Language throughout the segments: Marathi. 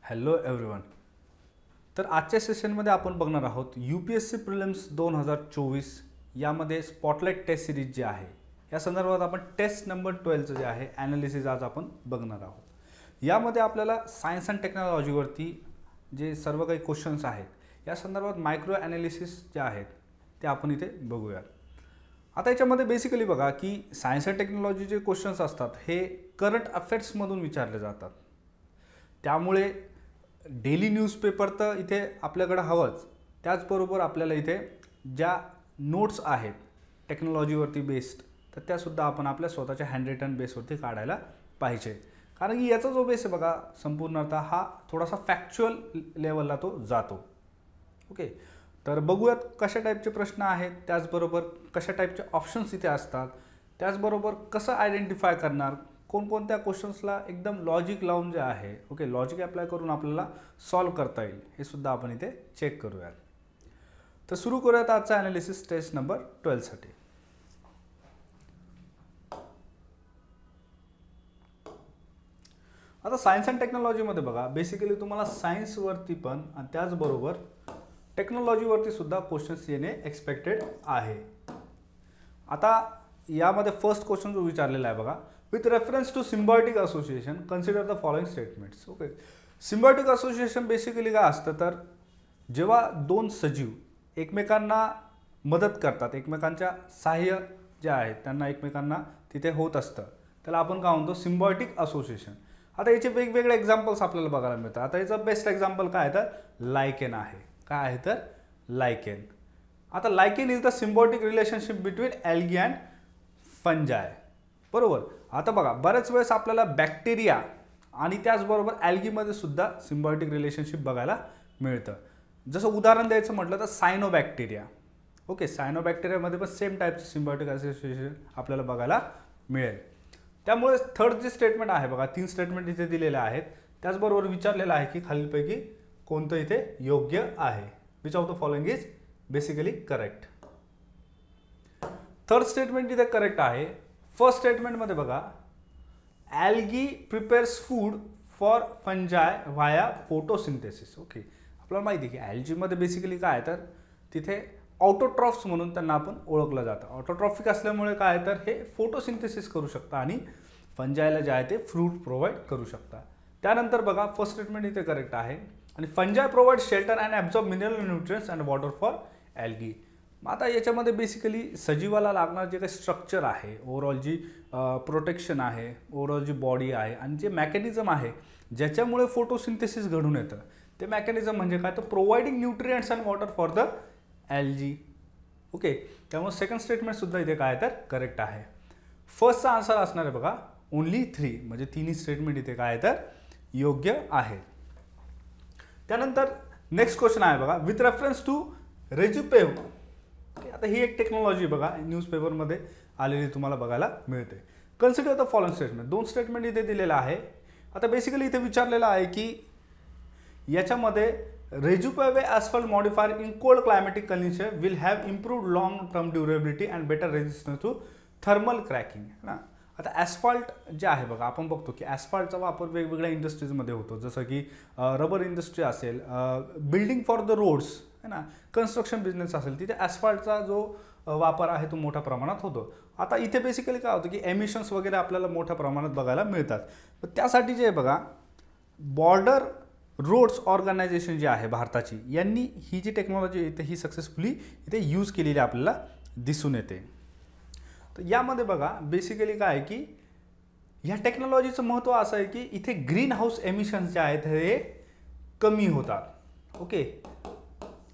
Hello everyone. तर आजच्या सेशनमध्ये आपण बघणार आहोत UPSC प्रिलिम्स 2024 यामध्ये स्पॉटलाइट टेस्ट सिरीज जी आहे या संदर्भात आपण टेस्ट नंबर 12चं जे आहे ॲनालिसिस आज आपण बघणार आहोत. यामध्ये आपल्याला सायन्स अँड टेक्नॉलॉजीवरती जे सर्व काही क्वेश्चन्स आहेत या संदर्भात मायक्रो ॲनालिसिस जे आहेत ते आपण इथे बघूयात. आता याच्यामध्ये बेसिकली बघा की सायन्स अँड टेक्नॉलॉजीचे क्वेश्चन्स असतात हे करंट अफेअर्समधून विचारले जातात. त्यामुळे डेली न्यूजपेपर तर इथे आपल्याकडे हवंच, त्याचबरोबर आपल्याला इथे ज्या नोट्स आहेत टेक्नॉलॉजीवरती बेस्ड तर त्यासुद्धा आपण आपल्या स्वतःच्या हँड रिटन बेसवरती काढायला पाहिजे. कारण की याचा जो बेस आहे बघा संपूर्णतः हा थोडासा फॅक्च्युअल लेवलला तो जातो. ओके, तर बघूयात कशा टाईपचे प्रश्न आहेत, त्याचबरोबर कशा टाईपचे ऑप्शन्स इथे असतात, त्याचबरोबर कसं आयडेंटिफाय करणार, कोणकोणत्या क्वेश्चन्सला एकदम लॉजिक लावून जे आहे ओके लॉजिक अप्लाय करून आपल्याला सॉल्व करता येईल हे सुद्धा आपण इथे चेक करूयात. तर सुरू करूयात आजचा ॲनालिसिस टेस्ट नंबर 12 साठी. आता सायन्स अँड टेक्नॉलॉजीमध्ये बघा बेसिकली तुम्हाला सायन्सवरती पण आणि त्याचबरोबर टेक्नॉलॉजीवरती सुद्धा क्वेश्चन्स येणे एक्सपेक्टेड आहे. आता यामध्ये फर्स्ट क्वेश्चन जो विचारलेला आहे बघा, with reference to symbiotic association consider the following statements. Okay, symbiotic association basically काय असतं तर जेव्हा दोन सजीव एकमेकांना मदत करतात, एकमेकांच्या सहाय्य जे आहेत त्यांना एकमेकांना तिथे होत असतं, त्याला आपण काय म्हणतो सिम्बायोटिक असोसिएशन. आता याचे वेगवेगळे एक्झाम्पल्स आपल्याला बघायला मिळतात. आता याचं बेस्ट एक्झाम्पल काय आहे तर लायकेन आहे. काय आहे तर लायकेन. आता lichen is the symbiotic relationship between algae and fungi. बरोबर. आता बघा बऱ्याच वेळेस आपल्याला बॅक्टेरिया आणि त्याचबरोबर ॲल्गीमध्ये सुद्धा सिम्बायोटिक रिलेशनशिप बघायला मिळतं. जसं उदाहरण द्यायचं म्हटलं तर सायनोबॅक्टेरिया. ओके, सायनोबॅक्टेरियामध्ये पण सेम टाईपचं सिम्बायोटिक असोसिएशन आपल्याला बघायला मिळेल. त्यामुळे थर्ड जे स्टेटमेंट आहे बघा, 3 स्टेटमेंट इथे दिलेले आहेत, त्याचबरोबर विचारलेलं आहे की खालीलपैकी कोणतं इथे योग्य आहे. Which of the following is basically correct. Third statement इथे करेक्ट आहे. फर्स्ट स्टेटमेंटमध्ये बघा algae prepares food for fungi via photosynthesis. Okay, आपल्याला माहिती आहे की ॲल्जीमध्ये बेसिकली काय आहे तर तिथे ऑटोट्रॉफ्स म्हणून त्यांना आपण ओळखलं जातं. ऑटोट्रॉफिक असल्यामुळे काय आहे तर हे फोटोसिंथेसिस करू शकता आणि फंजायला जे आहे ते फ्रूट प्रोव्हाइड करू शकता. त्यानंतर बघा फर्स्ट स्टेटमेंट इथे करेक्ट आहे आणि fungi provide shelter and absorb mineral nutrients and water for algae. मग आता याच्यामध्ये बेसिकली सजीवाला लागणार जे काही स्ट्रक्चर आहे, ओव्हरऑल जी प्रोटेक्शन आहे, ओव्हरऑल जी बॉडी आहे आणि जे मॅकॅनिझम आहे ज्याच्यामुळे फोटोसिंथेसिस घडून येतं ते मॅकॅनिझम म्हणजे काय तर providing nutrients and water for the algae. Okay, त्यामुळे सेकंड स्टेटमेंटसुद्धा इथे काय तर करेक्ट आहे. फर्स्टचा आन्सर असणार आहे बघा ओनली 3, म्हणजे तिन्ही स्टेटमेंट इथे काय तर योग्य आहे. त्यानंतर नेक्स्ट क्वेश्चन आहे बघा, विथ रेफरन्स टू रेजुपेव. आता ही एक टेक्नॉलॉजी बघा न्यूजपेपरमध्ये आलेली तुम्हाला बघायला मिळते. Consider the following statement. 2 statement इथे दिलेलं आहे. आता बेसिकली इथे विचारलेलं आहे की याच्यामध्ये RejuPave asphalt modifier in cold climatic condition will have improved long term durability and better resistance to thermal cracking ना. आता ॲस्फॉल्ट जे आहे बघा आपण बघतो की ॲस्फॉल्टचा वापर वेगवेगळ्या इंडस्ट्रीजमध्ये होतो, जसं की रबर इंडस्ट्री असेल, बिल्डिंग फॉर द रोड्स है ना, कन्स्ट्रक्शन बिझनेस असेल, तिथे ॲस्फॉल्टचा जो वापर आहे तो मोठ्या प्रमाणात होतो. आता इथे बेसिकली काय होतं की एमिशन्स वगैरे आपल्याला मोठ्या प्रमाणात बघायला मिळतात. पण त्यासाठी जे आहे बघा बॉर्डर रोड्स ऑर्गनायझेशन जी आहे भारताची यांनी ही जी टेक्नॉलॉजी इथे ही सक्सेसफुली इथे यूज केलेली आपल्याला दिसून येते. तर यामध्ये बघा बेसिकली काय आहे की ह्या टेक्नॉलॉजीचं महत्त्व असं आहे की इथे ग्रीन हाऊस एमिशन्स जे आहेत हे कमी होतात. ओके,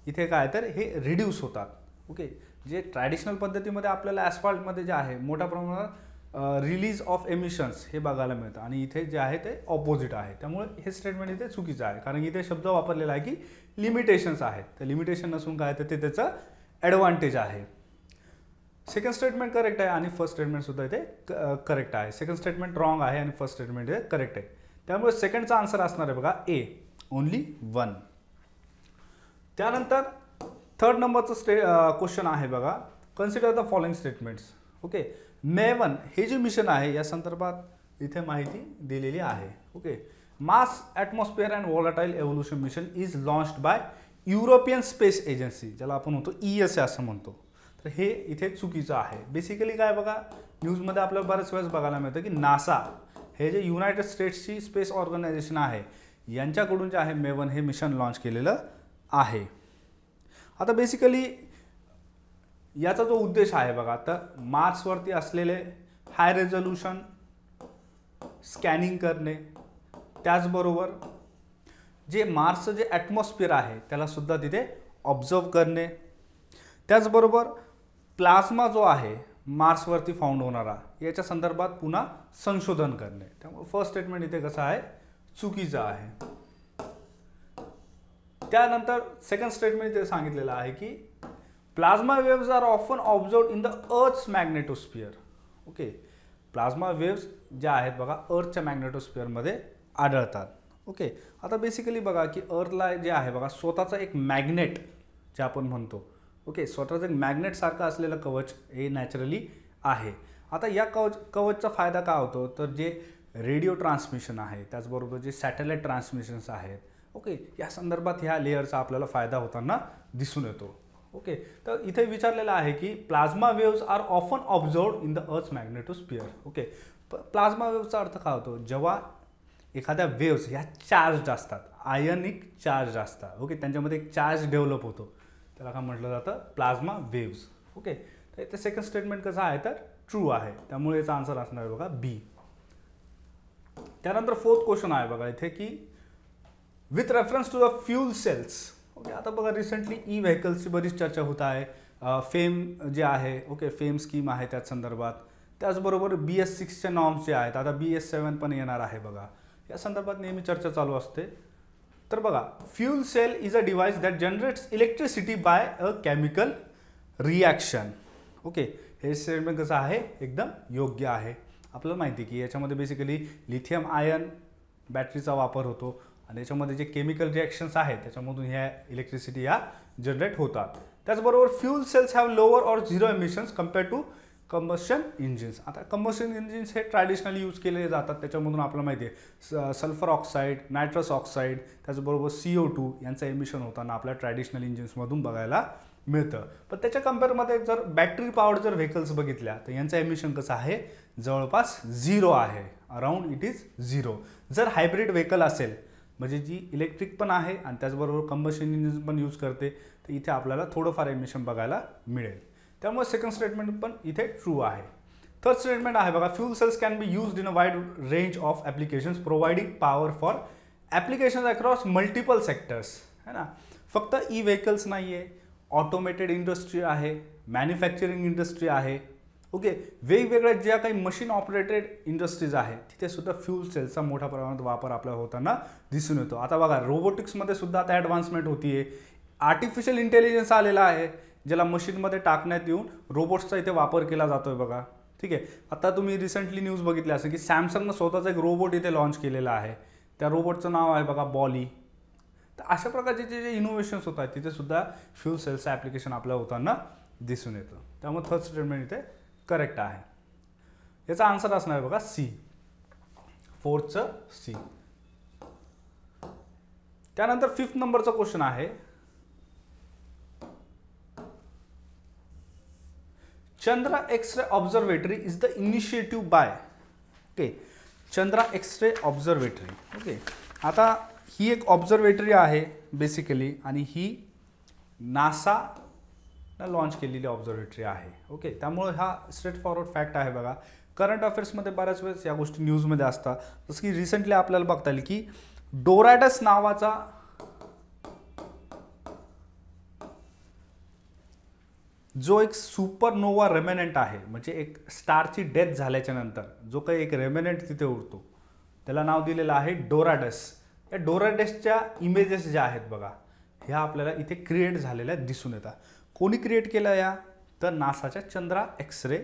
इथे काय तर हे रिड्यूस होतात. ओके, जे ट्रॅडिशनल पद्धतीमध्ये आपल्याला ॲस्फॉल्टमध्ये जे आहे मोठ्या प्रमाणात रिलीज ऑफ एमिशन्स हे बघायला मिळतं आणि इथे जे आहे ते ऑपोजिट आहे. त्यामुळे हे स्टेटमेंट इथे चुकीचं आहे, कारण इथे शब्द वापरलेला आहे की लिमिटेशन्स आहेत. तर लिमिटेशन नसून काय तर ते त्याचं ॲडव्हान्टेज आहे. सेकंड स्टेटमेंट करेक्ट आहे आणि फर्स्ट स्टेटमेंटसुद्धा इथे करेक्ट आहे. सेकंड स्टेटमेंट रॉंग आहे आणि फर्स्ट स्टेटमेंट इथे करेक्ट आहे. त्यामुळे सेकंडचा आन्सर असणार आहे बघा ए ओनली 1. त्यानंतर थर्ड नंबरचं क्वेश्चन आहे बघा, consider the following statements. Okay, MAVEN हे जे मिशन आहे या संदर्भात इथे माहिती दिलेली आहे. Okay, Mars atmosphere and volatile evolution mission is launched by European Space Agency, ज्याला आपण म्हणतो ESA असं म्हणतो. तर हे इथे चुकीचं आहे. बेसिकली काय बघा, न्यूजमध्ये आपल्याला बऱ्याच वेळेस बघायला मिळतं की नासा हे जे युनायटेड स्टेट्सची स्पेस ऑर्गनायझेशन आहे यांच्याकडून जे आहे मेवन हे मिशन लॉन्च केलेलं आहे. आता बेसिकली याचा जो उद्देश आहे बघा, तर मार्सवरती असलेले हाय रेझोल्युशन स्कॅनिंग करणे, त्याचबरोबर जे मार्सचं जे ॲटमॉस्फिअर आहे त्याला सुद्धा तिथे ऑब्झर्व करणे, त्याचबरोबर प्लाझ्मा जो आहे मार्सवरती फाउंड होणारा याच्या संदर्भात पुन्हा संशोधन करणे. त्यामुळे फर्स्ट स्टेटमेंट इथे कसं आहे, चुकीचं आहे. त्यानंतर सेकंड स्टेटमेंट इथे सांगितलेलं आहे की plasma waves are often observed in the earth's magnetosphere. Okay, plasma waves ज्या आहेत बघा अर्थच्या मॅग्नेटोस्फिअरमध्ये आढळतात. ओके, आता बेसिकली बघा की अर्थला जे आहे बघा स्वतःचा एक मॅग्नेट जे आपण म्हणतो, ओके, स्वतःचं एक मॅग्नेटसारखं असलेलं कवच हे नॅचरली आहे. आता या कवचचा फायदा काय होतो, तर जे रेडिओ ट्रान्समिशन आहे त्याचबरोबर जे सॅटेलाईट ट्रान्समिशन्स आहेत, ओके, या संदर्भात ह्या लेअरचा आपल्याला फायदा होताना दिसून येतो. ओके, तर इथे विचारलेलं आहे की plasma waves are often observed in the earth's magnetosphere. Okay, plasma वेव्हचा अर्थ काय होतो, जेव्हा एखाद्या वेव्स ह्या चार्ज असतात, आयनिक चार्ज असतात, ओके, त्यांच्यामध्ये एक चार्ज डेव्हलप होतो, त्याला काय म्हटलं जातं, प्लाझ्मा वेव्स. ओके, तर इथे सेकंड स्टेटमेंट कसं आहे तर ट्रू आहे, त्यामुळे याचा आन्सर असणार आहे बघा बी. त्यानंतर फोर्थ क्वेश्चन आहे बघा इथे की with reference to the fuel cells. Okay, आता बघा रिसेंटली व्हेकल्सची बरीच चर्चा होत आहे. फेम जे आहे, ओके, फेम स्कीम आहे त्या संदर्भात, त्याचबरोबर BS6चे नॉर्म्स जे आहेत, आता BS7 पण येणार आहे बघा, या संदर्भात नेहमी चर्चा चालू असते. तर बघा, fuel cell is a device that generates electricity by a chemical reaction. Okay, हे स्टेटमेंट कसं आहे, एकदम योग्य आहे. आपल्याला माहिती आहे की याच्यामध्ये बेसिकली लिथियम आयन बॅटरीचा वापर होतो आणि याच्यामध्ये जे केमिकल रिॲक्शन्स आहेत त्याच्यामधून ह्या इलेक्ट्रिसिटी या जनरेट होतात. त्याचबरोबर fuel cells have lower or zero emissions compare to combustion engines. आता कंबशन इंजिन्स हे ट्रॅडिशनली यूज केले जातात, त्याच्यामधून आपल्याला माहिती आहे सल्फर ऑक्साईड, नायट्रस ऑक्साईड, त्याचबरोबर CO2 यांचं एमिशन होताना आपल्या ट्रॅडिशनल इंजिन्समधून बघायला मिळतं. पण त्याच्या कम्पेअरमध्ये जर बॅटरी पॉवर्ड जर व्हेकल्स बघितल्या तर यांचं एमिशन कसं आहे, जवळपास 0 आहे, अराउंड इट इज 0. जर हायब्रिड व्हेकल असेल म्हणजे जी इलेक्ट्रिक पण आहे आणि त्याचबरोबर कंबशन इंजिन पण यूज करते, तर इथे आपल्याला थोडंफार एमिशन बघायला मिळेल. त्यामुळे सेकंड स्टेटमेंट पण इथे ट्रू आहे. थर्ड स्टेटमेंट आहे बघा, fuel cells can be used in a wide range of applications providing power for applications across multiple sectors. है ना, फक्त व्हेकल्स नाही आहे, ऑटोमेटेड इंडस्ट्री आहे, मॅन्युफॅक्चरिंग इंडस्ट्री आहे. ओके, वेगवेगळ्या ज्या काही मशीन ऑपरेटेड इंडस्ट्रीज आहेत तिथे सुद्धा फ्यूल सेल्सचा मोठ्या प्रमाणात वापर आपल्याला होताना दिसून येतो. आता बघा रोबोटिक्समध्ये सुद्धा आता ॲडव्हान्समेंट होतीये, आर्टिफिशियल इंटेलिजन्स आलेला आहे ज्याला मशीनमध्ये टाकण्यात येऊन रोबोट्सचा इथे वापर केला जातोय बघा. ठीक आहे, आता तुम्ही रिसेंटली न्यूज बघितली असेल की सॅमसंगनं स्वतःचा एक रोबोट इथे लॉन्च केलेला आहे, त्या रोबोटचं नाव आहे बघा बॉली. तर अशा प्रकारचे जे इनोव्हेशन्स होत आहेत तिथे सुद्धा फ्यूल सेल्सचं ॲप्लिकेशन आपल्याला होताना दिसून येतं. त्यामुळे थर्ड स्टेटमेंट इथे करेक्ट आहे. याचा आन्सर असणार आहे बघा सी, फोर्थचं सी. त्यानंतर फिफ्थ नंबरचा क्वेश्चन आहे, Chandra x-ray observatory is the initiative by. Okay, Chandra x-ray observatory. Okay, आता ही एक ऑब्झर्वेटरी आहे बेसिकली आणि ही नासा लॉन्च केलेली ऑब्झर्वेटरी आहे. ओके, त्यामुळे हा स्ट्रेट फॉरवर्ड फॅक्ट आहे बघा. करंट अफेअर्समध्ये बऱ्याच वेळेस या गोष्टी न्यूजमध्ये असतात. जसं की रिसेंटली आपल्याला बघता येईल की डोरॅडस नावाचा जो एक सुपरनोवा रेमेनंट आहे, म्हणजे एक स्टारची डेथ झाल्याच्या नंतर जो काही एक रेमेनंट तिथे उरतो त्याला नाव दिलेलं आहे डोरॅडस. या डोरॅडसच्या इमेजेस ज्या आहेत बघा ह्या आपल्याला इथे क्रिएट झालेल्या दिसून येतात. कोणी क्रिएट केलं या, तर नासाच्या चंद्रा एक्स-रे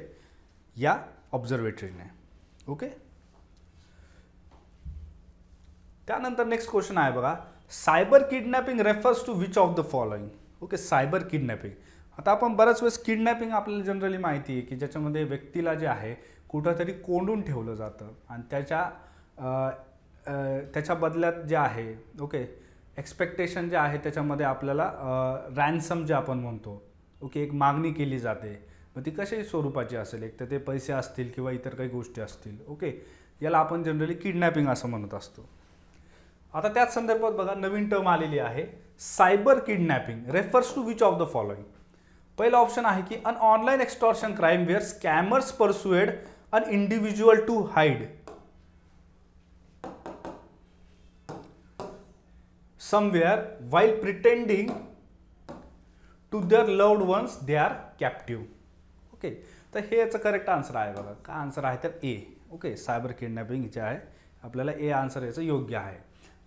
या ऑब्झर्वेटरीने. ओके, त्यानंतर नेक्स्ट क्वेश्चन आहे बघा, cyber kidnapping refers to which of the following. Okay, cyber kidnapping. आता आपण बऱ्याच वेळेस किडनॅपिंग आपल्याला जनरली माहिती आहे की ज्याच्यामध्ये व्यक्तीला जे आहे कुठंतरी कोंडून ठेवलं जातं आणि त्याच्या त्याच्या बदल्यात जे आहे ओके एक्सपेक्टेशन जे आहे त्याच्यामध्ये आपल्याला रॅन्सम जे आपण म्हणतो ओके एक मागणी केली जाते, मग ती कशाही स्वरूपाची असेल, एक तर ते पैसे असतील किंवा इतर काही गोष्टी असतील ओके, याला आपण जनरली किडनॅपिंग असं म्हणत असतो. आता त्याच संदर्भात बघा नवीन टर्म आलेली आहे cyber kidnapping refers to which of the following. पहिला ऑप्शन आहे की an online extortion crime where scammers persuade an individual to hide somewhere while pretending to their loved ones they are captive. Okay, तर हे याचं करेक्ट आन्सर आहे बघा. का आन्सर आहे तर ए. ओके, सायबर किडनॅपिंग जे आहे आपल्याला ए आन्सर याचं योग्य आहे.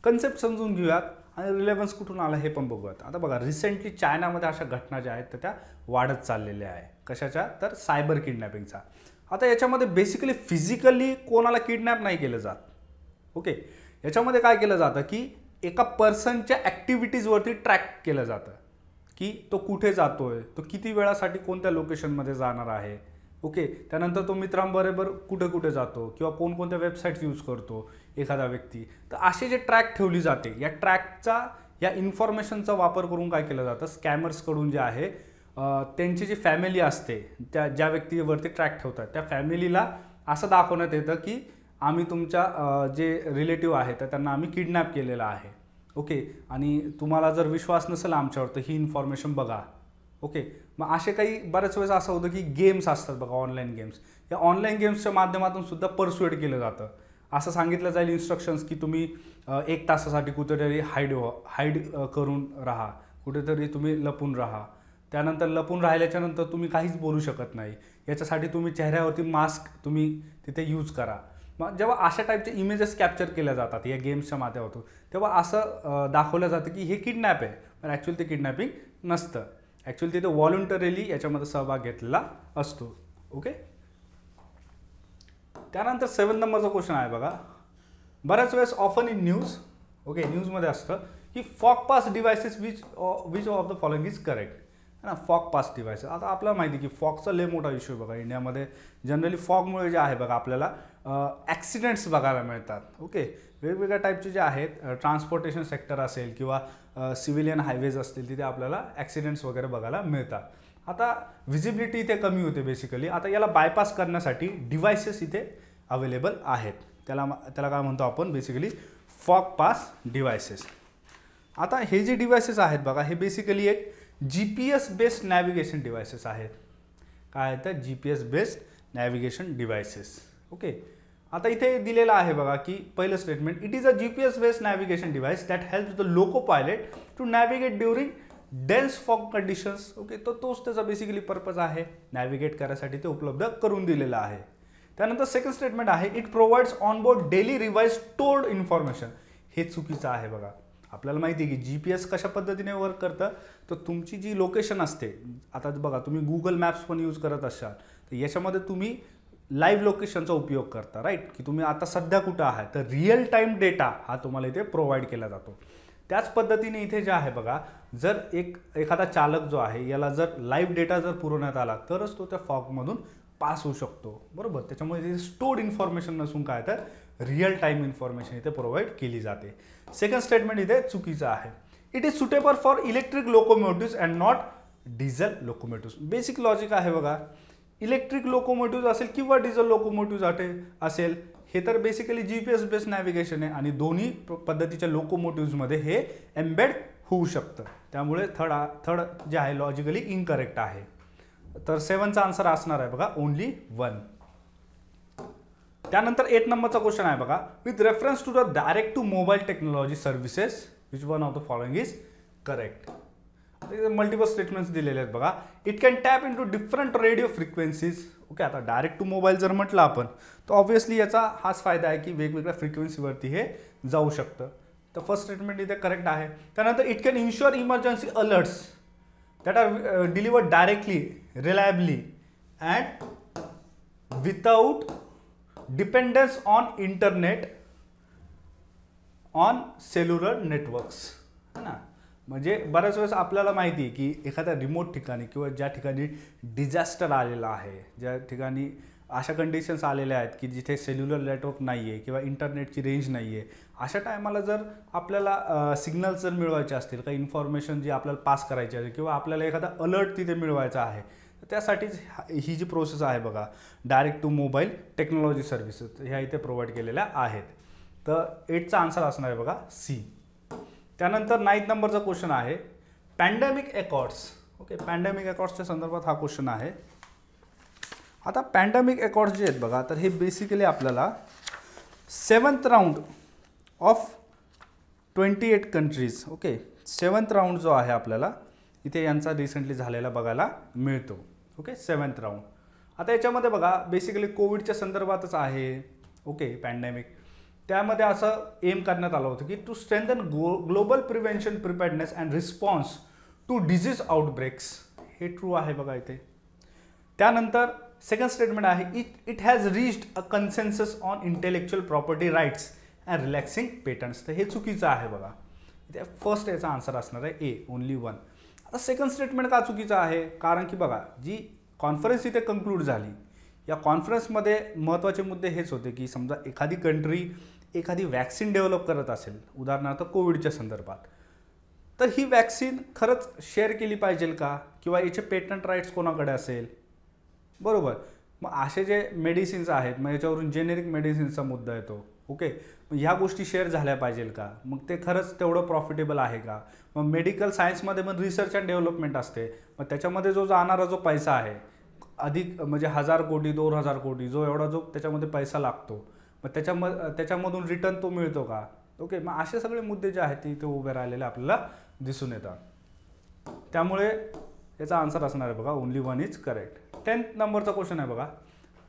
कन्सेप्ट समजून घेऊयात आणि रिलेव्हन्स कुठून आला हे पण बघूयात. आता बघा रिसेंटली चायनामध्ये अशा घटना ज्या आहेत तर त्या वाढत चाललेल्या आहे. कशाच्या तर सायबर किडनॅपिंगचा. आता याच्यामध्ये बेसिकली फिजिकली कोणाला किडनॅप नाही केलं जात. ओके, याच्यामध्ये काय केलं जातं की एका पर्सनच्या ॲक्टिव्हिटीजवरती ट्रॅक केलं जातं की तो कुठे जातोय, तो किती वेळासाठी कोणत्या लोकेशनमध्ये जाणार आहे. ओके, त्यानंतर तो मित्रांबरोबर कुठे कुठे जातो किंवा कोणकोणत्या वेबसाईट्स यूज करतो एखादा व्यक्ती. तर असे जे ट्रॅक ठेवली जाते या ट्रॅकचा या इन्फॉर्मेशनचा वापर करून काय केलं जातं स्कॅमर्सकडून जे आहे त्यांची जी फॅमिली असते त्या ज्या व्यक्तीवरती ट्रॅक ठेवतात त्या फॅमिलीला असं दाखवण्यात येतं की आम्ही तुमच्या जे रिलेटिव्ह आहेत तर त्यांना आम्ही किडनॅप केलेलं आहे. ओके, आणि तुम्हाला जर विश्वास नसेल आमच्यावर तर ही इन्फॉर्मेशन बघा. ओके, मग असे काही बऱ्याच वेळेस असं होतं की गेम्स असतात बघा ऑनलाईन गेम्स, या ऑनलाईन गेम्सच्या माध्यमातून सुद्धा परसुएड केलं जातं. असं सांगितलं जाईल इन्स्ट्रक्शन्स की तुम्ही 1 तासासाठी कुठेतरी हाईड करून राहा, कुठेतरी तुम्ही लपून राहा. त्यानंतर लपून राहिल्याच्या नंतर तुम्ही काहीच बोलू शकत नाही. याच्यासाठी तुम्ही चेहऱ्यावरती मास्क तुम्ही तिथे यूज करा. मग जेव्हा अशा टाईपचे इमेजेस कॅप्चर केल्या जातात या गेम्सच्या माध्यमातून तेव्हा असं दाखवलं जातं की हे किडनॅप आहे, पण ॲक्च्युअली ते किडनॅपिंग नसतं. ॲक्च्युअली तिथे व्हॉलंटरीली याच्यामध्ये सहभाग घेतलेला असतो. ओके, त्यानंतर 7 नंबरचा क्वेश्चन आहे बघा. बऱ्याच वेळेस ऑफन इन न्यूज ओके न्यूजमध्ये असतं की fog pass devices which of the following is correct है ना. फॉग पास डिव्हायसेस, आता आपल्याला माहिती आहे की फॉगचा लय मोठा इश्यू बघा इंडियामध्ये. जनरली फॉगमुळे जे आहे बघा आपल्याला ॲक्सिडेंट्स बघायला मिळतात. ओके, वेगवेगळ्या टाईपचे जे आहेत ट्रान्सपोर्टेशन सेक्टर असेल किंवा सिव्हिलियन हायवेज असतील तिथे आपल्याला ॲक्सिडेंट्स वगैरे बघायला मिळतात. आता व्हिजिबिलिटी इथे कमी होते बेसिकली. आता याला बायपास करण्यासाठी डिव्हायसेस इथे अवेलेबल आहेत. त्याला काय म्हणतो आपण बेसिकली फॉग पास डिव्हायसेस. आता हे जे डिव्हायसेस आहेत बघा हे बेसिकली एक GPS बेस्ड नॅव्हिगेशन डिव्हायसेस आहेत. काय आहेत तर GPS based navigation devices. Okay, आता इथे दिलेलं आहे बघा की पहिलं statement it is a GPS based navigation device that helps the loco pilot to navigate during dense fog conditions. Okay, तर तोच त्याचा बेसिकली पर्पज आहे, नॅव्हिगेट करायसाठी ते उपलब्ध करून दिलेलं आहे. त्यानंतर सेकंड स्टेटमेंट आहे it provides on board daily revise stored information. हे चुकीचं आहे बघा. आपल्याला माहिती आहे की GPS कशा पद्धतीने वर्क करतं तर तुमची जी लोकेशन असते, आता बघा तुम्ही गुगल मॅप्स पण यूज करत असाल तर याच्यामध्ये तुम्ही लाईव्ह लोकेशनचा उपयोग करता राईट, की तुम्ही आता सध्या कुठं आहात तर रिअल टाईम डेटा हा तुम्हाला इथे प्रोव्हाइड केला जातो. त्याच पद्धतीने इथे जे आहे बघा जर एखादा चालक जो आहे याला जर लाईव्ह डेटा जर पुरवण्यात आला तरच तो त्या फॉगमधून पास होऊ शकतो बरोबर. त्याच्यामुळे इथे स्टोर्ड इन्फॉर्मेशन नसून काय तर रिअल टाईम इन्फॉर्मेशन इथे प्रोव्हाइड केली जाते. सेकंड स्टेटमेंट इथे चुकीचं आहे. It is suitable for electric locomotives and not diesel locomotives. Basic logic आहे बघा. इलेक्ट्रिक लोकोमोटिव्ह असेल किंवा डिझेल लोकोमोटिव्ह असेल हे तर बेसिकली GPS बेस्ड नॅव्हिगेशन आहे आणि दोन्ही पद्धतीच्या लोकोमोटिव्हमध्ये हे एम्बेड होऊ शकतं. त्यामुळे थर्ड जे आहे लॉजिकली इनकरेक्ट आहे. तर 7चा आन्सर असणार आहे बघा ओनली 1. त्यानंतर 8 नंबरचा क्वेश्चन आहे बघा with reference to the direct to mobile technology services which one of the following is correct. Multiple statements दिलेले आहेत बघा. It can tap into different radio frequencies. Okay, आता डायरेक्ट टू मोबाईल जर म्हटलं आपण तर ऑब्व्हियसली याचा हाच फायदा आहे की वेगवेगळ्या फ्रिक्वेन्सीवरती हे जाऊ शकतं. तर फर्स्ट स्टेटमेंट इथे करेक्ट आहे. त्यानंतर it can ensure emergency alerts that are delivered directly reliably and without dependence on internet on cellular networks है ना. म्हणजे बऱ्याच वेळेस आपल्याला माहिती आहे की एखाद्या रिमोट ठिकाणी किंवा ज्या ठिकाणी डिझास्टर आलेला आहे, ज्या ठिकाणी अशा कंडिशन्स आलेल्या आहेत की जिथे सेल्युलर नेटवर्क नाही आहे किंवा इंटरनेटची रेंज नाही आहे, अशा टायमाला जर आपल्याला सिग्नल्स जर मिळवायचे असतील, काही इन्फॉर्मेशन जी आपल्याला पास करायची आहे किंवा आपल्याला एखादा अलर्ट तिथे मिळवायचा आहे, तर त्यासाठीच ही जी प्रोसेस आहे बघा, direct to mobile technology services ह्या इथे प्रोव्हाइड केलेल्या आहेत. तर 8चा आन्सर असणार आहे बघा सी. त्यानंतर 9th नंबरचा क्वेश्चन आहे पॅन्डेमिक अकॉर्ड्स. ओके, पॅन्डेमिक अकॉर्ड्सच्या संदर्भात हा क्वेश्चन आहे. आता पॅन्डेमिक अकॉर्ड्स जे आहेत बघा, तर हे बेसिकली आपल्याला 7th round of 28 countries. Okay, 7th round जो आहे आपल्याला इथे यांचा रिसेंटली झालेला बघायला मिळतो. Okay, 7th round. आता याच्यामध्ये बघा बेसिकली कोविडच्या संदर्भातच आहे. ओके, पॅन्डेमिक त्यामध्ये असं एम करण्यात आलं होतं की to strengthen global prevention preparedness and response to disease outbreaks. हे ट्रू आहे बघा इथे. त्यानंतर सेकंड स्टेटमेंट आहे it has reached a consensus on intellectual property rights and relaxing patents. तर हे चुकीचं आहे बघा. इथे फर्स्ट याचा आन्सर असणार आहे ए, ओनली 1. आता सेकंड स्टेटमेंट का चुकीचं आहे? कारण की बघा जी कॉन्फरन्स इथे कंक्लूड झाली, या कॉन्फरन्समध्ये महत्त्वाचे मुद्दे हेच होते की समजा एखादी कंट्री एखादी वॅक्सिन डेव्हलप करत असेल, उदाहरणार्थ कोविडच्या संदर्भात, तर ही वॅक्सिन खरंच शेअर केली पाहिजे का, किंवा याचे पेटंट राईट्स कोणाकडे असेल, बरोबर. मग असे जे मेडिसिन्स आहेत, मग याच्यावरून जेनेरिक मेडिसिन्सचा मुद्दा येतो. ओके, मग ह्या गोष्टी शेअर झाल्या पाहिजे का, मग ते खरंच तेवढं प्रॉफिटेबल आहे का. मग मेडिकल सायन्समध्ये मग रिसर्च अँड डेव्हलपमेंट असते, मग त्याच्यामध्ये जो जाणारा जो पैसा आहे अधिक म्हणजे 1000 कोटी 2000 कोटी जो एवढा जो त्याच्यामध्ये पैसा लागतो, मग त्याच्यामधून रिटर्न तो मिळतो का. ओके, मग असे सगळे मुद्दे जे आहेत ते इथे उभे राहिलेले आपल्याला दिसून येतात. त्यामुळे याचा आन्सर असणार आहे बघा ओनली 1 इज करेक्ट. 10th नंबरचा क्वेश्चन आहे बघा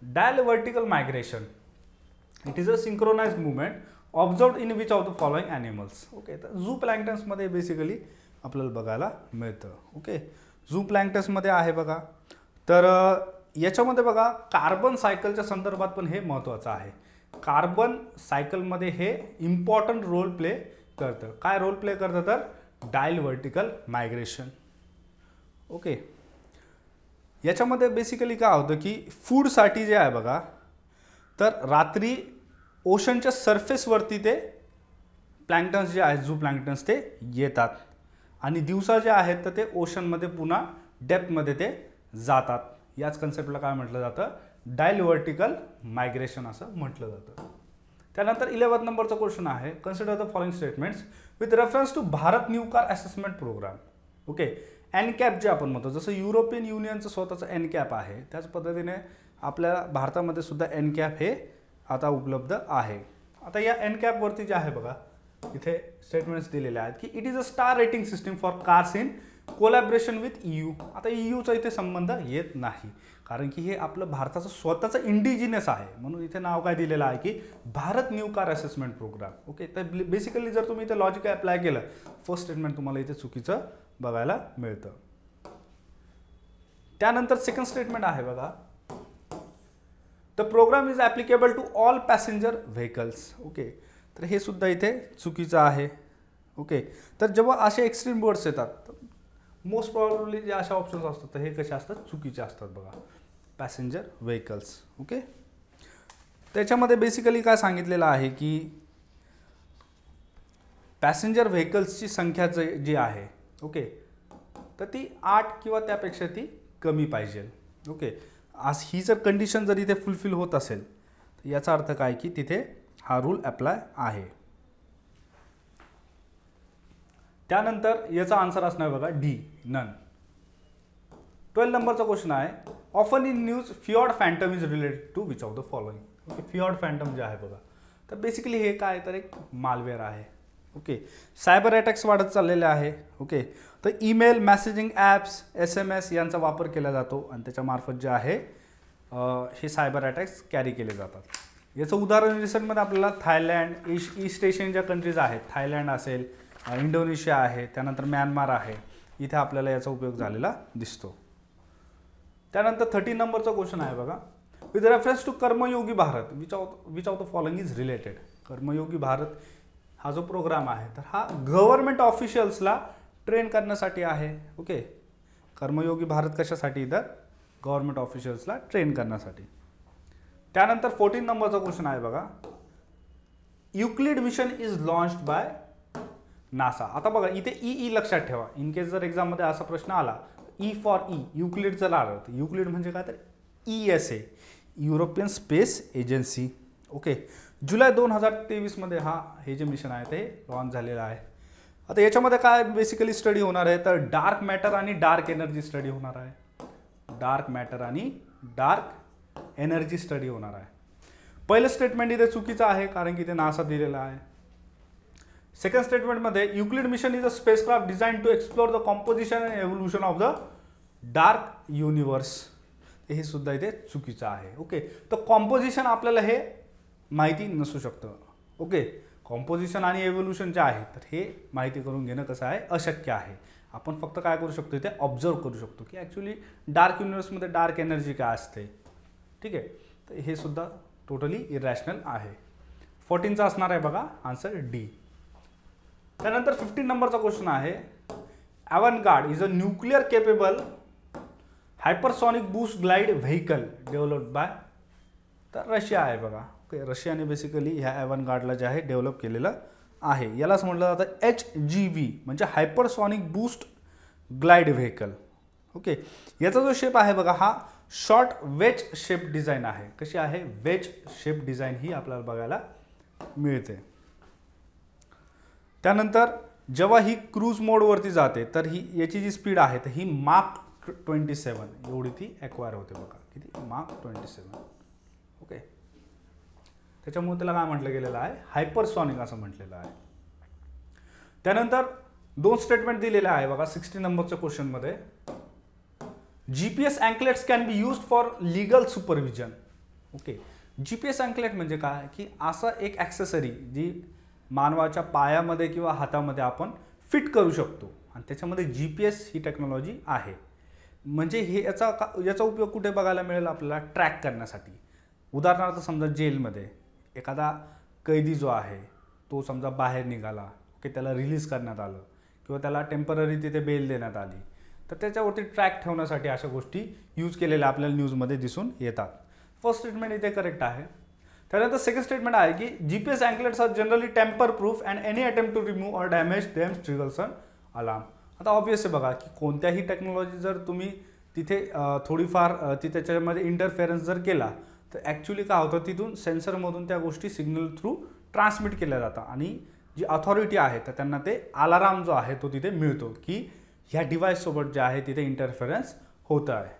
diel vertical migration. It is a synchronised movement observed in which of the following animals. Okay, तर झू प्लँक्टन्समध्ये बेसिकली आपल्याला बघायला मिळतं. ओके, झू प्लँक्टन्समध्ये आहे बघा. तर याच्यामध्ये बघा कार्बन सायकलच्या संदर्भात पण हे महत्त्वाचं आहे. कार्बन सायकलमध्ये हे इम्पॉर्टंट रोल प्ले करतं. काय रोल प्ले करतं? तर डायल वर्टिकल मायग्रेशन. ओके, याच्यामध्ये बेसिकली काय होतं की फूडसाठी जे आहे बघा, तर रात्री ओशनच्या सरफेसवरती ते प्लँक्टन्स जे आहेत झू प्लँक्टन्स ते येतात, आणि दिवसा जे आहेत तर ते ओशनमध्ये पुन्हा डेप्थमध्ये ते जातात. याच कन्सेप्टला काय म्हटलं जातं? डायल वर्टिकल मायग्रेशन असं म्हटलं जातं. त्यानंतर 11th नंबरचा क्वेश्चन आहे consider the following statements with reference to Bharat new car assessment programme. Okay, NCAP जे आपण म्हणतो, जसं युरोपियन युनियनचं स्वतःचं एनकॅप आहे, त्याच पद्धतीने आपल्या भारतामध्ये सुद्धा एनकॅप हे आता उपलब्ध आहे. आता या एनकॅपवरती जे आहे बघा इथे स्टेटमेंट्स दिलेले आहेत की it is a star rating system for cars in collaboration with EU. आता EUचा इथे संबंध येत नाही, कारण की हे आपलं भारताचं स्वतःचं इंडिजिनस आहे, म्हणून इथे नाव काय दिलेलं आहे की Bharat new car assessment programme. Okay, तर बेसिकली जर तुम्ही इथे लॉजिक अप्लाय केलं, फर्स्ट स्टेटमेंट तुम्हाला इथे चुकीचं बघायला मिळतं. त्यानंतर सेकंड स्टेटमेंट आहे बघा the program is applicable to all passenger vehicles. Okay, तर हे सुद्धा इथे चुकीचं आहे. ओके, तर जेव्हा असे एक्स्ट्रीम वर्ड्स येतात मोस्ट प्रॉब्लेमली जे अशा ऑप्शन्स असतात तर हे कसे असतात? चुकीचे असतात बघा. Passenger vehicles. ओके, त्याच्यामध्ये बेसिकली काय सांगितलेलं आहे की पॅसेंजर व्हेकल्सची संख्या जी आहे, ओके, तर ती 8 किंवा त्यापेक्षा ती कमी पाहिजे. ओके, आज ही जर कंडिशन जर इथे फुलफिल होत असेल तर याचा अर्थ काय की तिथे हा रूल अप्लाय आहे. त्यानंतर याचा आन्सर असणार बघा डी, नन. 12 नंबरचा क्वेश्चन आहे often in news Fjord Phantom is related to which of the following. Okay, Fjord Phantom जे आहे बघा, तर बेसिकली हे काय तर एक मालवेअर आहे. ओके, सायबर अटॅक्स वाढत चाललेले आहे. ओके, तर ईमेल, मेसेजिंग ॲप्स, SMS यांचा वापर केला जातो आणि त्याच्यामार्फत जे आहे हे सायबर अटॅक्स कॅरी केले जातात. याचं उदाहरण रिसेंटमध्ये आपल्याला थायलंड, ईस्ट एशियन ज्या कंट्रीज आहेत, थायलंड असेल, इंडोनेशिया आहे, त्यानंतर म्यानमार आहे, इथे आपल्याला याचा उपयोग झालेला दिसतो. त्यानंतर 13 नंबरचा क्वेश्चन आहे बघा with reference to Karmayogi Bharat which of the following is related. Karmayogi Bharat हा जो प्रोग्राम आहे तर हा गव्हर्नमेंट ऑफिशियल्सला ट्रेन करण्यासाठी आहे. ओके, कर्मयोगी भारत कशासाठी? तर गव्हर्नमेंट ऑफिशियल्सला ट्रेन करण्यासाठी. त्यानंतर 14 नंबरचा क्वेश्चन आहे बघा, Euclid mission is launched by NASA. आता बघा इथे ई लक्षात ठेवा, इन केस जर एक्झाममध्ये असा प्रश्न आला, ई फॉर ई, युक्लिड जर आलं तर युक्लिड म्हणजे काय तर ESA, European Space Agency. Okay, जुलै 2023 मध्ये हे जे मिशन आहे ते लॉन्च झालेलं आहे. आता याच्यामध्ये काय बेसिकली स्टडी होणार आहे तर डार्क मॅटर आणि डार्क एनर्जी स्टडी होणार आहे. डार्क मॅटर आणि डार्क एनर्जी स्टडी होणार आहे. पहिलं स्टेटमेंट इथे चुकीचं आहे कारण की ते नासा दिलेलं आहे. सेकंड स्टेटमेंटमध्ये Euclid mission is a spacecraft design to explore the composition and evolution of the dark universe. हे सुद्धा इथे चुकीचं आहे. ओके, तर कॉम्पोजिशन आपल्याला हे माहिती नसू शकतं. ओके, कॉम्पोजिशन आणि एव्होल्युशन जे आहे तर हे माहिती करून घेणं कसं आहे, अशक्य आहे. आपण फक्त काय करू शकतो, इथे ऑब्झर्व करू शकतो की ॲक्च्युली डार्क युनिवर्समध्ये डार्क एनर्जी काय असते. ठीक आहे, तर हे सुद्धा टोटली इरॅशनल आहे. 14चा असणार आहे बघा आन्सर डी. त्यानंतर 15 नंबरचा क्वेश्चन आहे, Avangard is a nuclear capable hypersonic boost glide vehicle developed by, तर रशिया आहे बघा. ओके, रशियाने बेसिकली ह्या अवॅन्गार्डला जे आहे डेव्हलप केलेलं आहे. यालाच म्हटलं जातं HGV म्हणजे hypersonic boost glide vehicle. Okay, याचा जो शेप आहे बघा हा शॉर्ट वेज शेप डिझाईन आहे. कशी आहे, वेज शेप डिझाईन ही आपल्याला बघायला मिळते. त्यानंतर जेव्हा ही क्रूज मोडवरती जाते तर ही याची जी स्पीड आहे तर ही माक 27 एवढी ती ॲक्वायर होते बघा. किती, माक 27. ओके, त्याच्यामुळे त्याला काय म्हटलं गेलेलं आहे, हायपरसॉनिक असं म्हटलेलं आहे. त्यानंतर 2 स्टेटमेंट दिलेले आहे बघा 16 नंबरच्या क्वेश्चनमध्ये, GPS anklets can be used for legal supervision. Okay, GPS anklet म्हणजे काय की असं एक ॲक्सेसरी जी मानवाच्या पायामध्ये किंवा हातामध्ये आपण फिट करू शकतो आणि त्याच्यामध्ये GPS ही टेक्नॉलॉजी आहे. म्हणजे हे याचा उपयोग कुठे बघायला मिळेल आपल्याला, ट्रॅक करण्यासाठी. उदाहरणार्थ समजा जेलमध्ये एखादा कैदी जो आहे तो समजा बाहेर निघाला, की त्याला रिलीज करण्यात आलं किंवा त्याला टेम्पररी तिथे बेल देण्यात आली, तर त्याच्यावरती ट्रॅक ठेवण्यासाठी अशा गोष्टी यूज केलेल्या आपल्याला न्यूजमध्ये दिसून येतात. फर्स्ट स्टेटमेंट इथे करेक्ट आहे. त्यानंतर सेकंड स्टेटमेंट आहे की GPS anklets are generally tamper proof and any attempt to remove or damage them triggers an alarm. आता ऑब्वियस आहे बघा की कोणत्याही टेक्नॉलॉजी जर तुम्ही तिथे थोडीफार त्याच्यामध्ये इंटरफेरन्स जर केला तर ॲक्च्युली काय होतं, तिथून सेन्सरमधून त्या गोष्टी सिग्नल थ्रू ट्रान्समिट केल्या जातात आणि जी अथॉरिटी आहे तर त्यांना ते अलाराम जो आहे तो तिथे मिळतो की ह्या डिव्हाइससोबत जे आहे तिथे इंटरफेरन्स होतं आहे.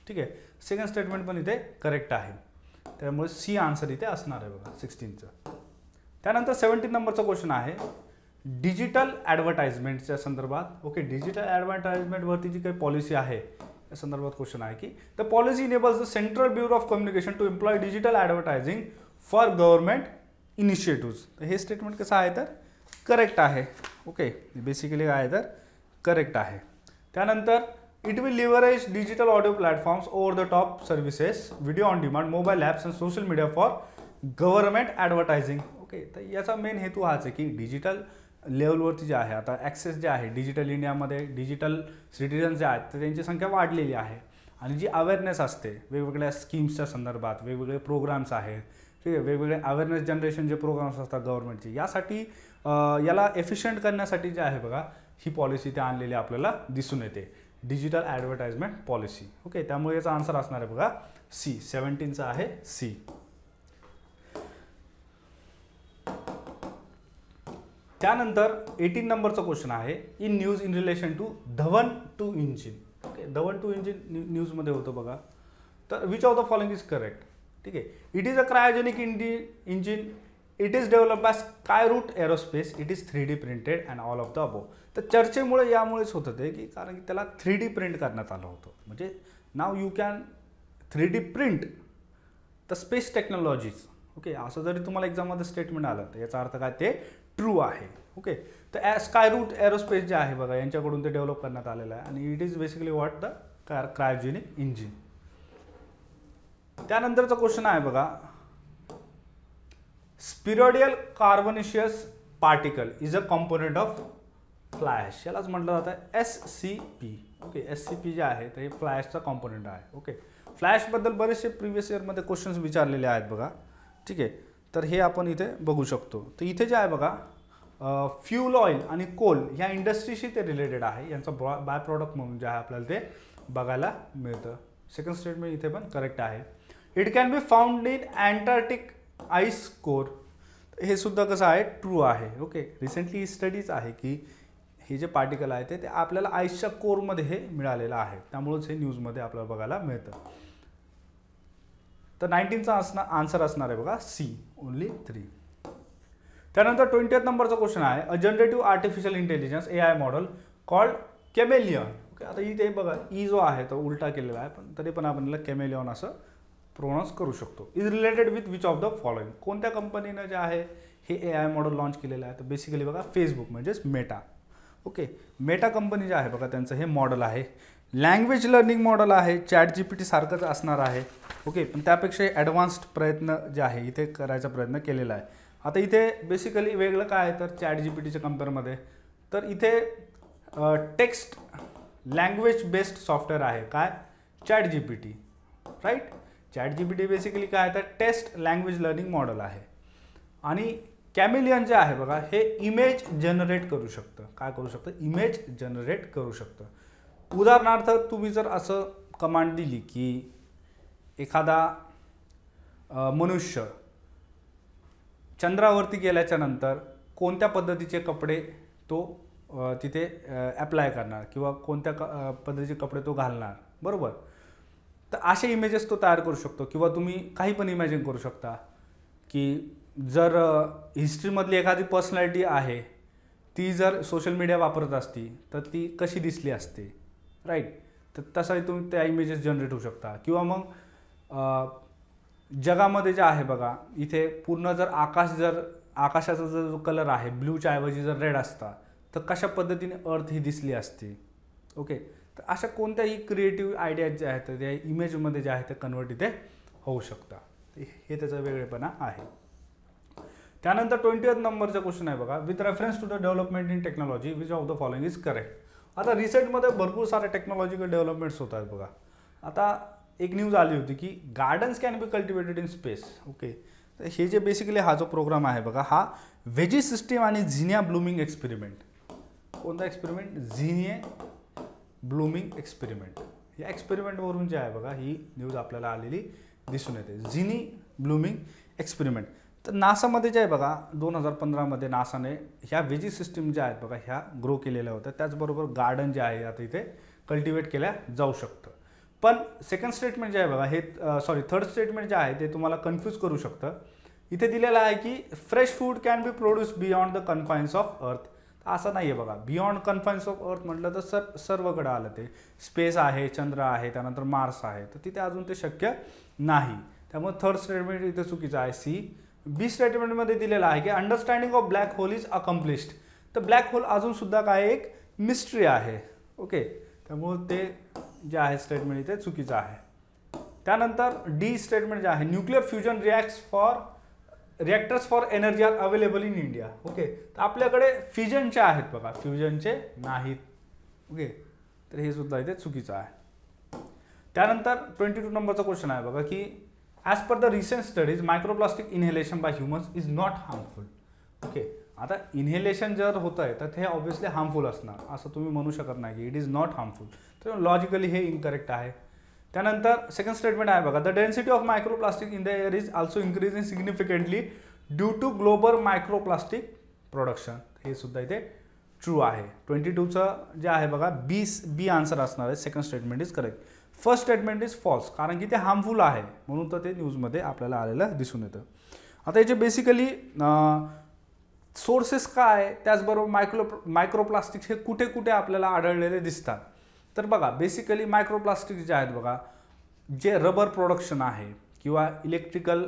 ठीक आहे, सेकंड स्टेटमेंट पण इथे करेक्ट आहे. त्यामुळे सी आन्सर इथे असणार आहे बघा 16चं. त्यानंतर 17 नंबरचा क्वेश्चन आहे डिजिटल ॲडव्हर्टाइजमेंटच्या संदर्भात. ओके, डिजिटल ॲडव्हर्टाइजमेंटवरती जी काही पॉलिसी आहे या संदर्भात क्वेश्चन आहे की the policy enables the central bureau of communication to employ digital advertising for government initiatives. तर हे स्टेटमेंट कसं आहे तर करेक्ट आहे. ओके, बेसिकली काय आहे तर करेक्ट आहे. त्यानंतर it will leverage digital audio platforms over the top services, video on demand, mobile apps and social media for government advertising. Okay, तर याचा मेन हेतू हाच आहे की डिजिटल लेवलवरती जे आहे आता ॲक्सेस जे आहे डिजिटल इंडियामध्ये डिजिटल सिटिझन जे आहेत तर त्यांची संख्या वाढलेली आहे आणि जी अवेअरनेस असते वेगवेगळ्या स्कीम्सच्या संदर्भात, वेगवेगळे प्रोग्राम्स आहेत. ठीक आहे, वेगवेगळे अवेअरनेस जनरेशन जे प्रोग्राम्स असतात गव्हर्नमेंटचे, यासाठी याला एफिशियंट करण्यासाठी जे आहे बघा ही पॉलिसी ते आणलेली आपल्याला दिसून येते, डिजिटल ॲडव्हर्टाइजमेंट पॉलिसी. ओके, त्यामुळे याचा आन्सर असणार आहे बघा सी. 17चा आहे सी. त्यानंतर 18 नंबरचा क्वेश्चन आहे in news in relation to Dhawan 2 engine. Okay, Dhawan 2 engine न्यूजमध्ये होतं बघा. तर which of the following is correct. ठीक आहे, it is a cryogenic engine, it is develop by Skyroot aerospace, it is 3D printed and all of the above. तर चर्चेमुळे यामुळेच होतं ते की कारण की त्याला 3D प्रिंट करण्यात आलं होतं. म्हणजे नाव you can 3D print the space technologies. Okay, असं जरी तुम्हाला एक्झाममध्ये स्टेटमेंट आलं तर याचा अर्थ काय ते ट्रू आहे. ओके, तर स्कायरूट एरोस्पेस जे आहे बघा यांच्याकडून ते डेव्हलप करण्यात आलेलं आहे आणि it is basically what the cryogenic engine. त्यानंतरचा क्वेश्चन आहे बघा spheroidal carbonaceous particle is a component of fly. यालाच म्हटलं जातं SCP. ओके, SCP जे आहे तर हे फ्लायचा कॉम्पोनेंट आहे. ओके, फ्लॅशबद्दल बरेचसे प्रिव्हियस इयरमध्ये क्वेश्चन्स विचारलेले आहेत बघा, ठीक आहे. तर हे आपण इथे बघू शकतो. तर इथे जे आहे बघा फ्यूल ऑइल आणि कोल ह्या इंडस्ट्रीशी ते रिलेटेड आहे, यांचा बाय प्रॉडक्ट म्हणून जे आहे आपल्याला ते बघायला मिळतं. सेकंड स्टेटमेंट इथे पण करेक्ट आहे. It can be found in Antarctic ice core, हे सुद्धा कसं आहे ट्रू आहे. ओके, रिसेंटली स्टडीज आहे की हे जे पार्टिकल आहे ते आपल्याला आईसच्या कोरमध्ये हे मिळालेलं आहे, त्यामुळेच हे न्यूजमध्ये आपल्याला बघायला मिळतं. तर 19चा आन्सर असणार आहे बघा सी, ओनली 3. त्यानंतर 20th नंबरचा क्वेश्चन आहे a generative artificial intelligence AI model called Chameleon. Okay, आता इथे बघा ई जो आहे तो उलटा केलेला आहे, पण तरी पण आपण कॅमेलियन असं प्रोनाऊन्स करू शकतो. Is related with which of the following, कोणत्या कंपनीनं जे आहे हे AI मॉडेल लॉन्च केलेलं आहे? तर बेसिकली बघा फेसबुक म्हणजेच मेटा. ओके, मेटा कंपनी जे आहे बघा त्यांचं हे मॉडेल आहे, लँग्वेज लर्निंग मॉडेल आहे, ChatGPT सारखंच असणार आहे. ओके, पण त्यापेक्षा ॲडव्हान्स्ड प्रयत्न जे आहे इथे करायचा प्रयत्न केलेला आहे. आता इथे बेसिकली वेगळं काय आहे तर ChatGPTच्या कम्पेअरमध्ये तर इथे टेक्स्ट लँग्वेज बेस्ड सॉफ्टवेअर आहे काय ChatGPT, राईट. ChatGPT बेसिकली काय आहे तर टेक्स्ट लँग्वेज लर्निंग मॉडेल आहे. आणि कॅमेलियन जे आहे बघा हे इमेज जनरेट करू शकतं. काय करू शकतं? इमेज जनरेट करू शकतं. उदाहरणार्थ तुम्ही जर असं कमांड दिली की एखादा मनुष्य चंद्रावरती गेल्याच्या नंतर कोणत्या पद्धतीचे कपडे तो तिथे ॲप्लाय करणार किंवा कोणत्या पद्धतीचे कपडे तो घालणार, बरोबर. तर असे इमेजेस तो तयार करू शकतो. किंवा तुम्ही काही पण इमॅजिन करू शकता की जर हिस्ट्रीमधली एखादी पर्सनॅलिटी आहे ती जर सोशल मीडिया वापरत असती तर ती कशी दिसली असते, राईट. तर तसाही तुम्ही त्या इमेजेस जनरेट होऊ शकता. किंवा मग जगामध्ये जे आहे बघा इथे पूर्ण जर आकाशाचा जर जो कलर आहे ब्ल्यूच्या ऐवजी जर रेड असता तर कशा पद्धतीने अर्थ ही दिसली असती. ओके, तर अशा कोणत्याही क्रिएटिव्ह आयडियाज जे आहेत त्या इमेजमध्ये जे आहे ते कन्वर्ट इथे होऊ शकतात. हे त्याचा वेगळेपणा आहे. त्यानंतर 20th नंबरचा क्वेश्चन आहे बघा with reference to the development in technology which of the following is correct. आता रिसेंटमध्ये भरपूर सारे टेक्नॉलॉजिकल डेव्हलपमेंट्स होत आहेत बघा. आता एक न्यूज आली होती की gardens can be cultivated in space. Okay, तर हे जे बेसिकली हा जो प्रोग्राम आहे बघा हा व्हेजी सिस्टीम आणि झिनिया ब्लूमिंग एक्सपेरिमेंट. कोणता एक्सपेरिमेंट? Zinnia blooming experiment. या एक्सपेरिमेंटवरून जे आहे बघा ही न्यूज आपल्याला आलेली दिसून येते, झिनी ब्लूमिंग एक्सपेरिमेंट. तर नासामध्ये जे आहे बघा 2015मध्ये नासाने ह्या व्हेजी सिस्टीम ज्या आहेत बघा ह्या ग्रो केलेल्या होत्या. त्याचबरोबर गार्डन जे आहे आता इथे कल्टिवेट केल्या जाऊ शकतं. पण सेकंड स्टेटमेंट जे आहे बघा हे थर्ड स्टेटमेंट जे आहे ते तुम्हाला कन्फ्यूज करू शकतं. इथे दिलेलं आहे की fresh food can be produce beyond the confines of earth. असं नाही आहे बघा, बियॉन्ड कन्फाईन्स ऑफ अर्थ म्हटलं तर सर्वकडे आलं ते. स्पेस आहे, चंद्र आहे, त्यानंतर मार्स आहे, तर तिथे अजून ते शक्य नाही. त्यामुळे थर्ड स्टेटमेंट इथे चुकीचं आहे सी. बी स्टेटमेंटमध्ये दिलेलं आहे की understanding of black hole is accomplished. तर ब्लॅक होल अजून सुद्धा काय एक मिस्ट्री आहे. ओके, त्यामुळे ते जे आहे स्टेटमेंट इथे चुकीचं आहे. त्यानंतर डी स्टेटमेंट जे आहे nuclear fusion reactors for energy are available in India. Okay, तर आपल्याकडे फ्युजनचे आहेत बघा, फ्युजनचे नाहीत. ओके, तर हे सुद्धा इथे चुकीचं आहे. त्यानंतर 22 नंबरचा क्वेश्चन आहे बघा की as per the recent studies microplastic inhalation by humans is not harmful. Okay, आता इनहेलेशन जर होतं आहे तर ते ऑब्व्हियसली हार्मफुल असणार, असं तुम्ही म्हणू शकत नाही की इट इज नॉट हार्मफुल. तर लॉजिकली हे इनकरेक्ट आहे. त्यानंतर सेकंड स्टेटमेंट आहे बघा the density of microplastic in the air is also increasing significantly due to global microplastic production. हे सुद्धा इथे ट्रू आहे. 22चं जे आहे बघा बी आन्सर असणार आहे. Second statement is correct. First statement is false, कारण की ते हार्मफुल आहे म्हणून तर ते न्यूजमध्ये आपल्याला आलेलं दिसून येतं. आता याचे बेसिकली सोर्सेस काय, त्याचबरोबर मायक्रोप्लास्टिक हे कुठे कुठे आपल्याला आढळलेले दिसतात. तर बघा बेसिकली मायक्रोप्लास्टिक जे आहेत बघा जे रबर प्रोडक्शन आहे किंवा इलेक्ट्रिकल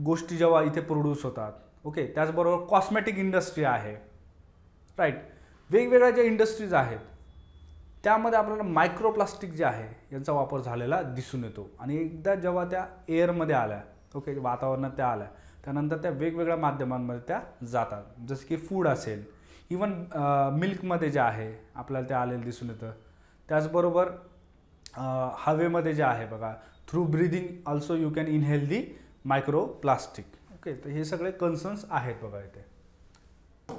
गोष्टी जेव्हा इथे प्रोड्यूस होतात. ओके, त्याचबरोबर कॉस्मेटिक इंडस्ट्री आहे, राईट. वेगवेगळ्या ज्या इंडस्ट्रीज आहेत त्यामध्ये आपल्याला मायक्रोप्लास्टिक जे आहे यांचा वापर झालेला दिसून येतो. आणि एकदा जेव्हा त्या एअरमध्ये आल्या, ओके, वातावरणात त्या आल्या त्यानंतर त्या वेगवेगळ्या माध्यमांमध्ये त्या जातात. जसं की फूड असेल, इवन मिल्कमध्ये जे आहे आपल्याला ते आलेलं दिसून येतं. त्याचबरोबर हवेमध्ये जे आहे बघा, through breathing also you can inhale the micro plastic. Okay, तर हे सगळे कन्सर्न्स आहेत बघा इथे.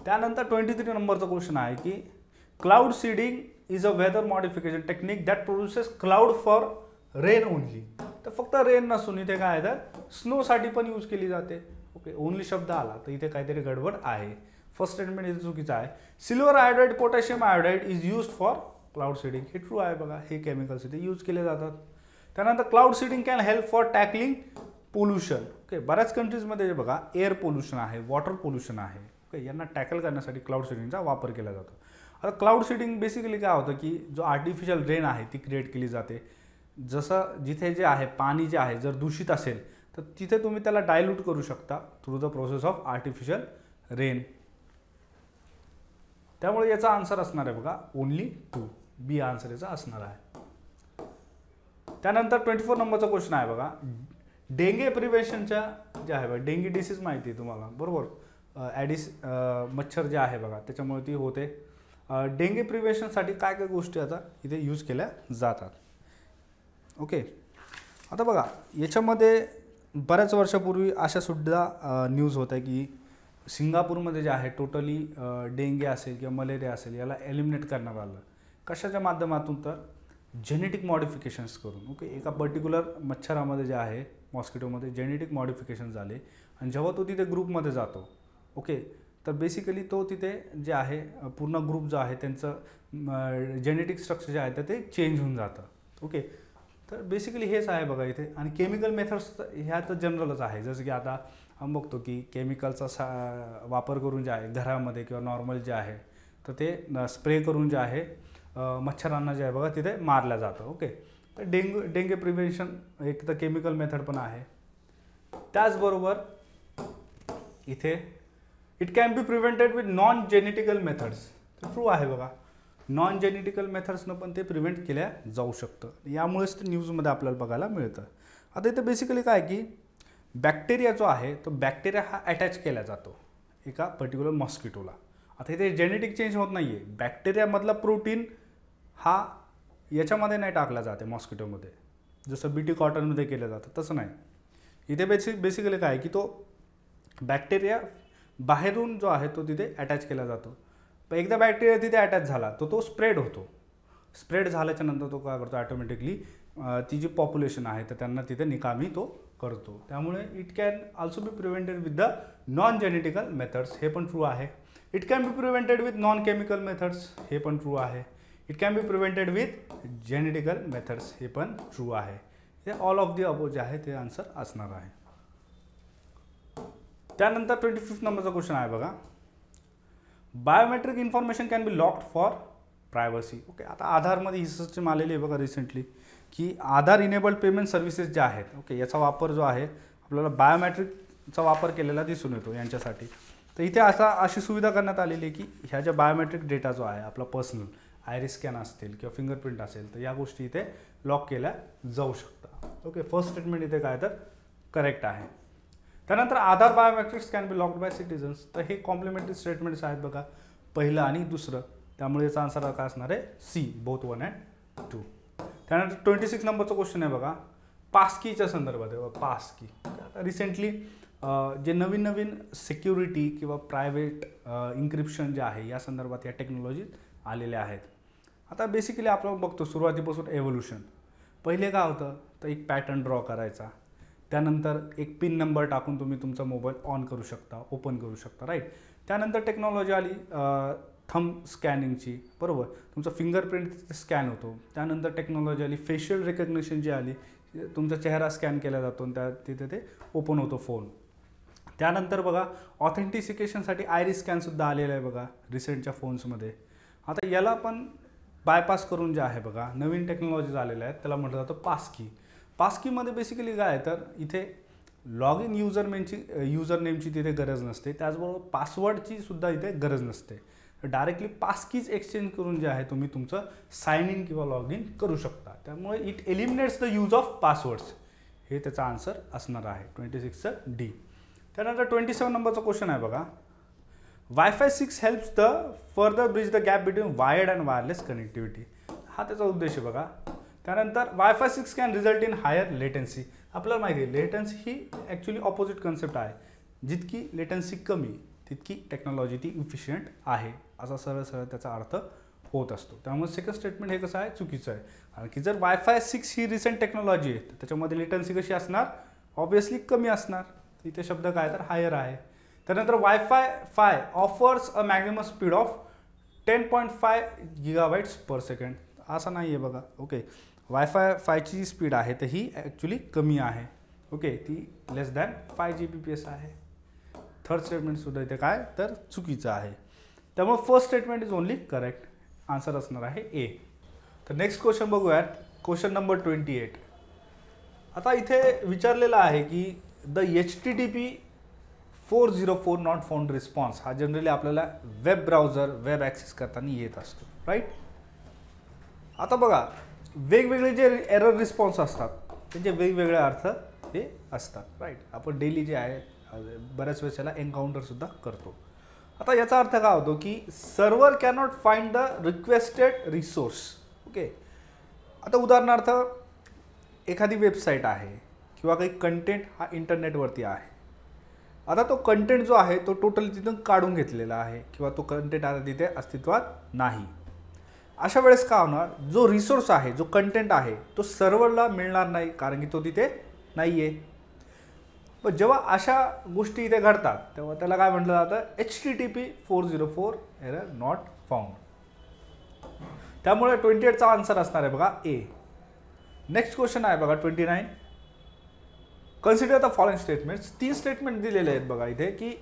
त्यानंतर 23 नंबरचा क्वेश्चन आहे की cloud seeding is a weather modification technique that produces cloud for rain only. तर फक्त रेन नसून इथे काय आहे तर स्नोसाठी पण यूज केली जाते. ओके, ओनली शब्द आला तर इथे काहीतरी गडबड आहे. फर्स्ट स्टेटमेंट इथे चुकीचं आहे. Silver iodide, potassium iodide is used for cloud seeding. हे ट्रू आहे बघा, हे केमिकल्स इथे यूज केले जातात. त्यानंतर cloud seeding can help for tackling pollution. Okay, बऱ्याच कंट्रीजमध्ये बघा एअर पोल्युशन आहे, वॉटर पोल्युशन आहे. ओके, यांना टॅकल करण्यासाठी क्लाउड सीडिंगचा वापर केला जातो. आता क्लाउड सीडिंग बेसिकली काय होतं की जो आर्टिफिशियल रेन आहे ती क्रिएट केली जाते. जसं जिथे जे आहे पाणी जे आहे जर दूषित असेल तर तिथे तुम्ही त्याला डायल्यूट करू शकता through the process of artificial rain. त्यामुळे याचा आन्सर असणार आहे बघा ओनली 2. बी आन्सर याचा असणार आहे. त्यानंतर 24 नंबरचा क्वेश्चन आहे बघा, डेंगे प्रिव्हेन्शनच्या जे आहे बघा, डेंगी डिसीज माहिती आहे तुम्हाला बरोबर, ॲडिस मच्छर जे आहे बघा त्याच्यामुळे ती होते. डेंगे प्रिव्हेन्शनसाठी काय काय गोष्टी आता इथे यूज केल्या जातात. ओके, आता बघा याच्यामध्ये बऱ्याच वर्षापूर्वी अशा सुद्धा न्यूज होत्या की सिंगापूरमध्ये जे आहे टोटली डेंगे असेल किंवा मलेरिया असेल याला एलिमिनेट करण्यात आलं. कशाच्या माध्यमातून तर जेनेटिक मॉडिफिकेशन्स करून. ओके, एका पर्टिक्युलर मच्छरामध्ये जे आहे मॉस्किटोमध्ये जेनेटिक मॉडिफिकेशन झाले आणि जेव्हा तो तिथे ग्रुपमध्ये जातो ओके तर बेसिकली तो तिथे जे आहे पूर्ण ग्रुप जो आहे त्यांचं जेनेटिक स्ट्रक्चर जे आहे तर ते चेंज होऊन जातं. ओके, तर बेसिकली हेच आहे बघा इथे. आणि केमिकल मेथड्स ह्या तर जनरलच आहे. जसं की आता आपण बघतो की केमिकलचा वापर करून जे आहे घरामध्ये किंवा नॉर्मल जे आहे तर ते स्प्रे करून जे आहे मच्छरांना जे आहे बघा तिथे मारलं जातं. ओके, तर डेंगे प्रिव्हेन्शन एक तर केमिकल मेथड पण आहे. त्याचबरोबर इथे it can be prevented with non genetical methods. तर ट्रू आहे बघा, नॉन जेनेटिकल मेथड्सनं पण ते प्रिव्हेंट केल्या जाऊ शकतं. यामुळेच ते न्यूजमध्ये आपल्याला बघायला मिळतं. आता इथे बेसिकली काय की बॅक्टेरिया जो आहे तो बॅक्टेरिया हा अटॅच केला जातो एका पर्टिक्युलर मॉस्किटोला. आता इथे जेनेटिक चेंज होत नाही आहे, बॅक्टेरियामधला प्रोटीन हा याच्यामध्ये नाही टाकला जाते मॉस्किटोमध्ये जसं बीटी कॉटनमध्ये केलं जातं तसं नाही. इथे बेसिकली काय की तो बॅक्टेरिया बाहेरून जो आहे तो तिथे अटॅच केला जातो. पण एकदा बॅक्टेरिया तिथे अटॅच झाला तर तो स्प्रेड होतो. स्प्रेड झाल्याच्या नंतर तो काय करतो ऑटोमॅटिकली ती जी पॉप्युलेशन आहे तर त्यांना तिथे निकामी तो करतो. त्यामुळे it can also be prevented with the non genetical methods. हे पण ट्रू आहे. It can be prevented with non chemical methods. हे पण ट्रू आहे. It can be prevented with genetical methods. हे पण ट्रू आहे. हे ऑल ऑफ दी अबो जे आहे ते आन्सर असणार आहे. त्यानंतर 25 नंबरचा क्वेश्चन आहे बघा, biometric information can be locked for privacy. Okay, आता आधारमध्ये ही सिस्टम आलेली आहे बघा रिसेंटली की आधार इनेबल्ड पेमेंट सर्व्हिसेस ज्या आहेत ओके याचा वापर जो आहे आपल्याला बायोमेट्रिकचा वापर केलेला दिसून येतो यांच्यासाठी. तर इथे अशी सुविधा करण्यात आलेली आहे की ह्या ज्या बायोमेट्रिक डेटा जो आहे आपला पर्सनल आयरिस स्कॅन असतील किंवा फिंगरप्रिंट असेल तर या गोष्टी इथे लॉक केल्या जाऊ शकतात. ओके, फर्स्ट स्टेटमेंट इथे काय तर करेक्ट आहे. त्यानंतर Aadhaar biometrics can be locked by citizens. तर हे कॉम्प्लिमेंटरी स्टेटमेंट्स आहेत बघा, पहिलं आणि दुसरं. त्यामुळे याचा आन्सर काय असणार आहे सी, बोथ 1 and 2. त्यानंतर 26 नंबरचा क्वेश्चन आहे बघा, पासकीच्या संदर्भात आहे. पासकी आता रिसेंटली जे नवीन सिक्युरिटी किंवा प्रायव्हेट इन्क्रिप्शन जे आहे या संदर्भात या टेक्नॉलॉजी आलेल्या आहेत. आता बेसिकली आपण बघतो सुरुवातीपासून एव्होल्युशन. पहिले काय होतं तर एक पॅटर्न ड्रॉ करायचा, त्यानंतर एक पिन नंबर टाकून तुम्ही तुमचा मोबाईल ऑन करू शकता, ओपन करू शकता, राईट. त्यानंतर टेक्नॉलॉजी आली थंब स्कॅनिंगची, बरोबर, तुमचा फिंगरप्रिंट तिथे स्कॅन होतो. त्यानंतर टेक्नॉलॉजी आली फेशियल रिकग्निशन जी आली, तुमचा चेहरा स्कॅन केला जातो आणि तिथे ते ओपन होतो फोन. त्यानंतर बघा ऑथेंटिसिकेशनसाठी आयरिस स्कॅनसुद्धा आलेला आहे बघा रिसेंटच्या फोन्समध्ये. आता याला पण बायपास करून जे आहे बघा नवीन टेक्नॉलॉजीज आलेल्या आहेत त्याला म्हटलं जातं पासकी. पासकीमध्ये बेसिकली काय आहे तर इथे लॉग इन युजर नेमची तिथे गरज नसते, त्याचबरोबर पासवर्डची सुद्धा इथे गरज नसते. डायरेक्टली पासकीज एक्सचेंज करून जे आहे तुम्ही तुमचं साइन इन किंवा लॉग इन करू शकता. त्यामुळे it eliminates the use of passwords. हे त्याचा आन्सर असणार आहे 26चं डी. त्यानंतर 27 नंबरचा क्वेश्चन आहे बघा, WiFi 6 helps the further bridge the gap between wired and wireless connectivity. हा त्याचा उद्देश आहे बघा. त्यानंतर WiFi 6 can result in higher latency. आपल्याला माहिती आहे लेटन्सी ही ॲक्च्युली ऑपोजिट कन्सेप्ट आहे. जितकी लेटन्सी कमी तितकी टेक्नॉलॉजी ती इफिशियंट आहे असा सरळ सरळ त्याचा अर्थ होत असतो. त्यामुळे सेकंड स्टेटमेंट हे कसं आहे चुकीचं आहे. कारण की जर वायफाय 6 ही रिसेंट टेक्नॉलॉजी आहे तर त्याच्यामध्ये लेटन्सी कशी असणार, ऑब्वियसली कमी असणार. इथे शब्द काय तर हायर आहे. त्यानंतर wifi 5 offers a maximum speed of 10.5 gigabytes per second. असं नाही आहे बघा. ओके, वायफाय 5ची जी स्पीड आहे तर ही ॲक्च्युली कमी आहे. ओके, ती लेस दॅन 5 Gbps आहे. थर्ड स्टेटमेंटसुद्धा इथे काय तर चुकीचं आहे. त्यामुळे first statement is only correct. Answer असणार आहे ए. तर नेक्स्ट क्वेश्चन बघूयात. Question number 28. आता इथे विचारलेलं आहे की the HTTP 404 not found response हा जनरली आपल्याला वेब ब्राउझर वेब ॲक्सेस करताना येत असतो, राईट. आता बघा वेगवेगळे जे एरर रिस्पॉन्स असतात त्यांचे वेगवेगळे अर्थ हे असतात, राईट. आपण डेली जे आहे बऱ्याच वेळेस याला एन्काउंटरसुद्धा करतो. आता याचा अर्थ काय होतो की server cannot find the requested resource. Okay, आता उदाहरणार्थ एखादी वेबसाईट आहे किंवा काही कंटेंट हा इंटरनेटवरती आहे. आता तो कंटेंट जो आहे तो टोटली तिथून काढून घेतलेला आहे किंवा तो कंटेंट आता तिथे अस्तित्वात नाही. अशा वेळेस काय होणार, जो रिसोर्स आहे जो कंटेंट आहे तो सर्व्हरला मिळणार नाही कारण की तो तिथे नाही आहे. पण जेव्हा अशा गोष्टी इथे घडतात तेव्हा त्याला काय म्हटलं जातं HTTP 404 एरर नॉट फाउंड. त्यामुळे 28चा आन्सर असणार आहे बघा ए. नेक्स्ट क्वेश्चन आहे बघा 29. Consider the following statements. 3 statement दिलेले आहेत बघा इथे की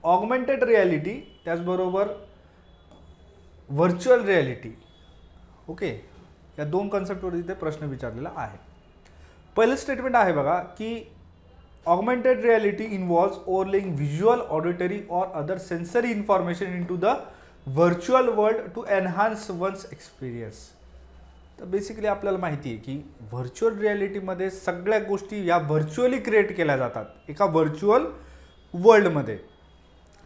ऑगमेंटेड रियालिटी त्याचबरोबर व्हर्च्युअल रियालिटी. ओके, या 2 कन्सेप्टवर इथे प्रश्न विचारलेला आहे. पहिलं स्टेटमेंट आहे बघा की augmented reality involves overlaying visual, auditory और other sensory information into the virtual world to enhance one's experience. तर बेसिकली आपल्याला माहिती आहे की व्हर्च्युअल रियालिटीमध्ये सगळ्या गोष्टी या व्हर्च्युअली क्रिएट केल्या जातात एका व्हर्च्युअल वर्ल्डमध्ये.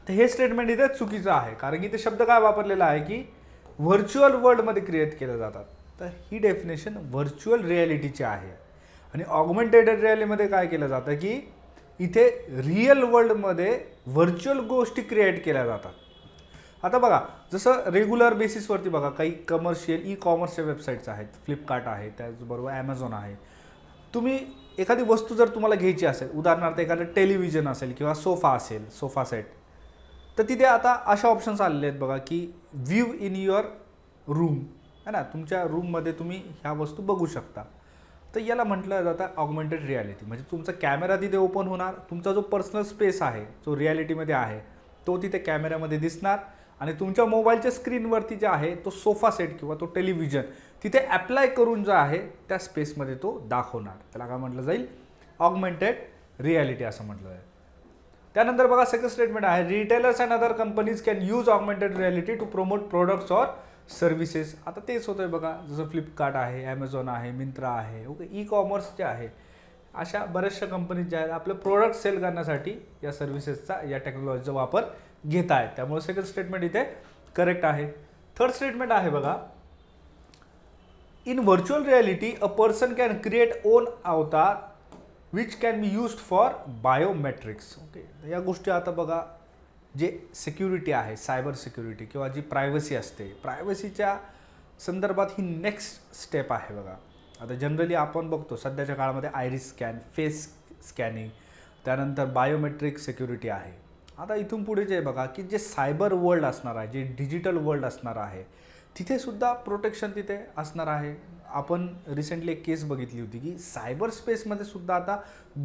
तर हे स्टेटमेंट इथे चुकीचं आहे कारण की ते शब्द काय वापरलेला आहे की व्हर्च्युअल वर्ल्डमध्ये क्रिएट केल्या जातात. तर ही डेफिनेशन व्हर्च्युअल रियालिटीची आहे. आणि ऑगमेंटेड रियालिटीमध्ये काय केलं जातं की इथे रिअल वर्ल्डमध्ये व्हर्च्युअल गोष्टी क्रिएट केल्या जातात. आता बघा जसं रेग्युलर बेसिसवरती बघा काही कमर्शियल ई कॉमर्सच्या वेबसाईट्स आहेत, फ्लिपकार्ट आहे, त्याचबरोबर ॲमेझॉन आहे. तुम्ही एखादी वस्तू जर तुम्हाला घ्यायची असेल, उदाहरणार्थ एखादं टेलिव्हिजन असेल किंवा सोफा असेल, सोफा सेट, तर तिथे आता अशा ऑप्शन्स आलेले आहेत बघा की व्ह्यू इन युअर रूम है ना, तुमच्या रूममध्ये तुम्ही ह्या वस्तू बघू शकता. तर याला म्हटलं जातं ऑगमेंटेड रियालिटी. म्हणजे तुमचा कॅमेरा तिथे ओपन होणार, तुमचा जो पर्सनल स्पेस आहे जो रियालिटीमध्ये आहे तो तिथे कॅमेऱ्यामध्ये दिसणार आणि तुमच्या मोबाईलच्या स्क्रीनवरती जे आहे तो सोफा सेट किंवा तो टेलिव्हिजन तिथे ॲप्लाय करून जो आहे त्या स्पेसमध्ये तो दाखवणार. त्याला काय म्हटलं जाईल ऑगमेंटेड रियालिटी असं म्हटलं जाईल. त्यानंतर बघा सेकंड स्टेटमेंट आहे retailers and other companies can use augmented reality to promote products or services. आता तेच होतं आहे बघा, जसं फ्लिपकार्ट आहे, ॲमेझॉन आहे, मिंत्रा आहे, ओके, ई कॉमर्स जे आहे अशा बऱ्याचशा कंपनीज ज्या आहेत आपले प्रोडक्ट सेल करण्यासाठी या सर्व्हिसेसचा या टेक्नॉलॉजीचा वापर घेत आहेत. त्यामुळे सेकंड स्टेटमेंट इथे करेक्ट आहे. थर्ड स्टेटमेंट आहे बघा in virtual reality a person can create own avatar which can be used for biometrics. Okay, या गोष्टी आता बघा जे सिक्युरिटी आहे, सायबर सिक्युरिटी किंवा जी प्रायव्हसी असते, प्रायव्हसीच्या संदर्भात ही नेक्स्ट स्टेप आहे बघा. आता जनरली आपण बघतो सध्याच्या काळामध्ये आयरिस स्कॅन, फेस स्कॅनिंग, त्यानंतर बायोमेट्रिक सिक्युरिटी आहे. आता इथून पुढे जे बघा की जे सायबर वर्ल्ड असणार आहे, जे डिजिटल वर्ल्ड असणार आहे तिथे सुद्धा प्रोटेक्शन तिथे असणार आहे. आपण रिसेंटली एक केस बघितली होती की सायबर स्पेसमध्ये सुद्धा आता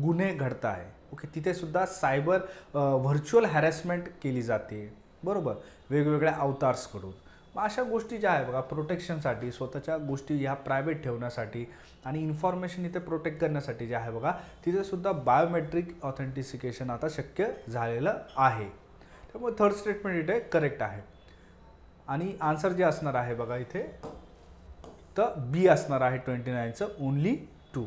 गुन्हे घडत आहे. ओके, तिथे सुद्धा सायबर व्हर्च्युअल हॅरॅसमेंट केली जाते, बरोबर, वेगवेगळ्या अवतार्सकडून. मग अशा गोष्टी ज्या आहे बघा प्रोटेक्शनसाठी, स्वतःच्या गोष्टी ह्या प्रायव्हेट ठेवण्यासाठी आणि इन्फॉर्मेशन इथे प्रोटेक्ट करण्यासाठी जे आहे बघा तिथे सुद्धा बायोमेट्रिक ऑथेंटिसिकेशन आता शक्य झालेलं आहे. त्यामुळे थर्ड स्टेटमेंट इथे करेक्ट आहे. आणि आन्सर जे असणार आहे बघा इथे तर बी असणार आहे 29चं ओनली 2.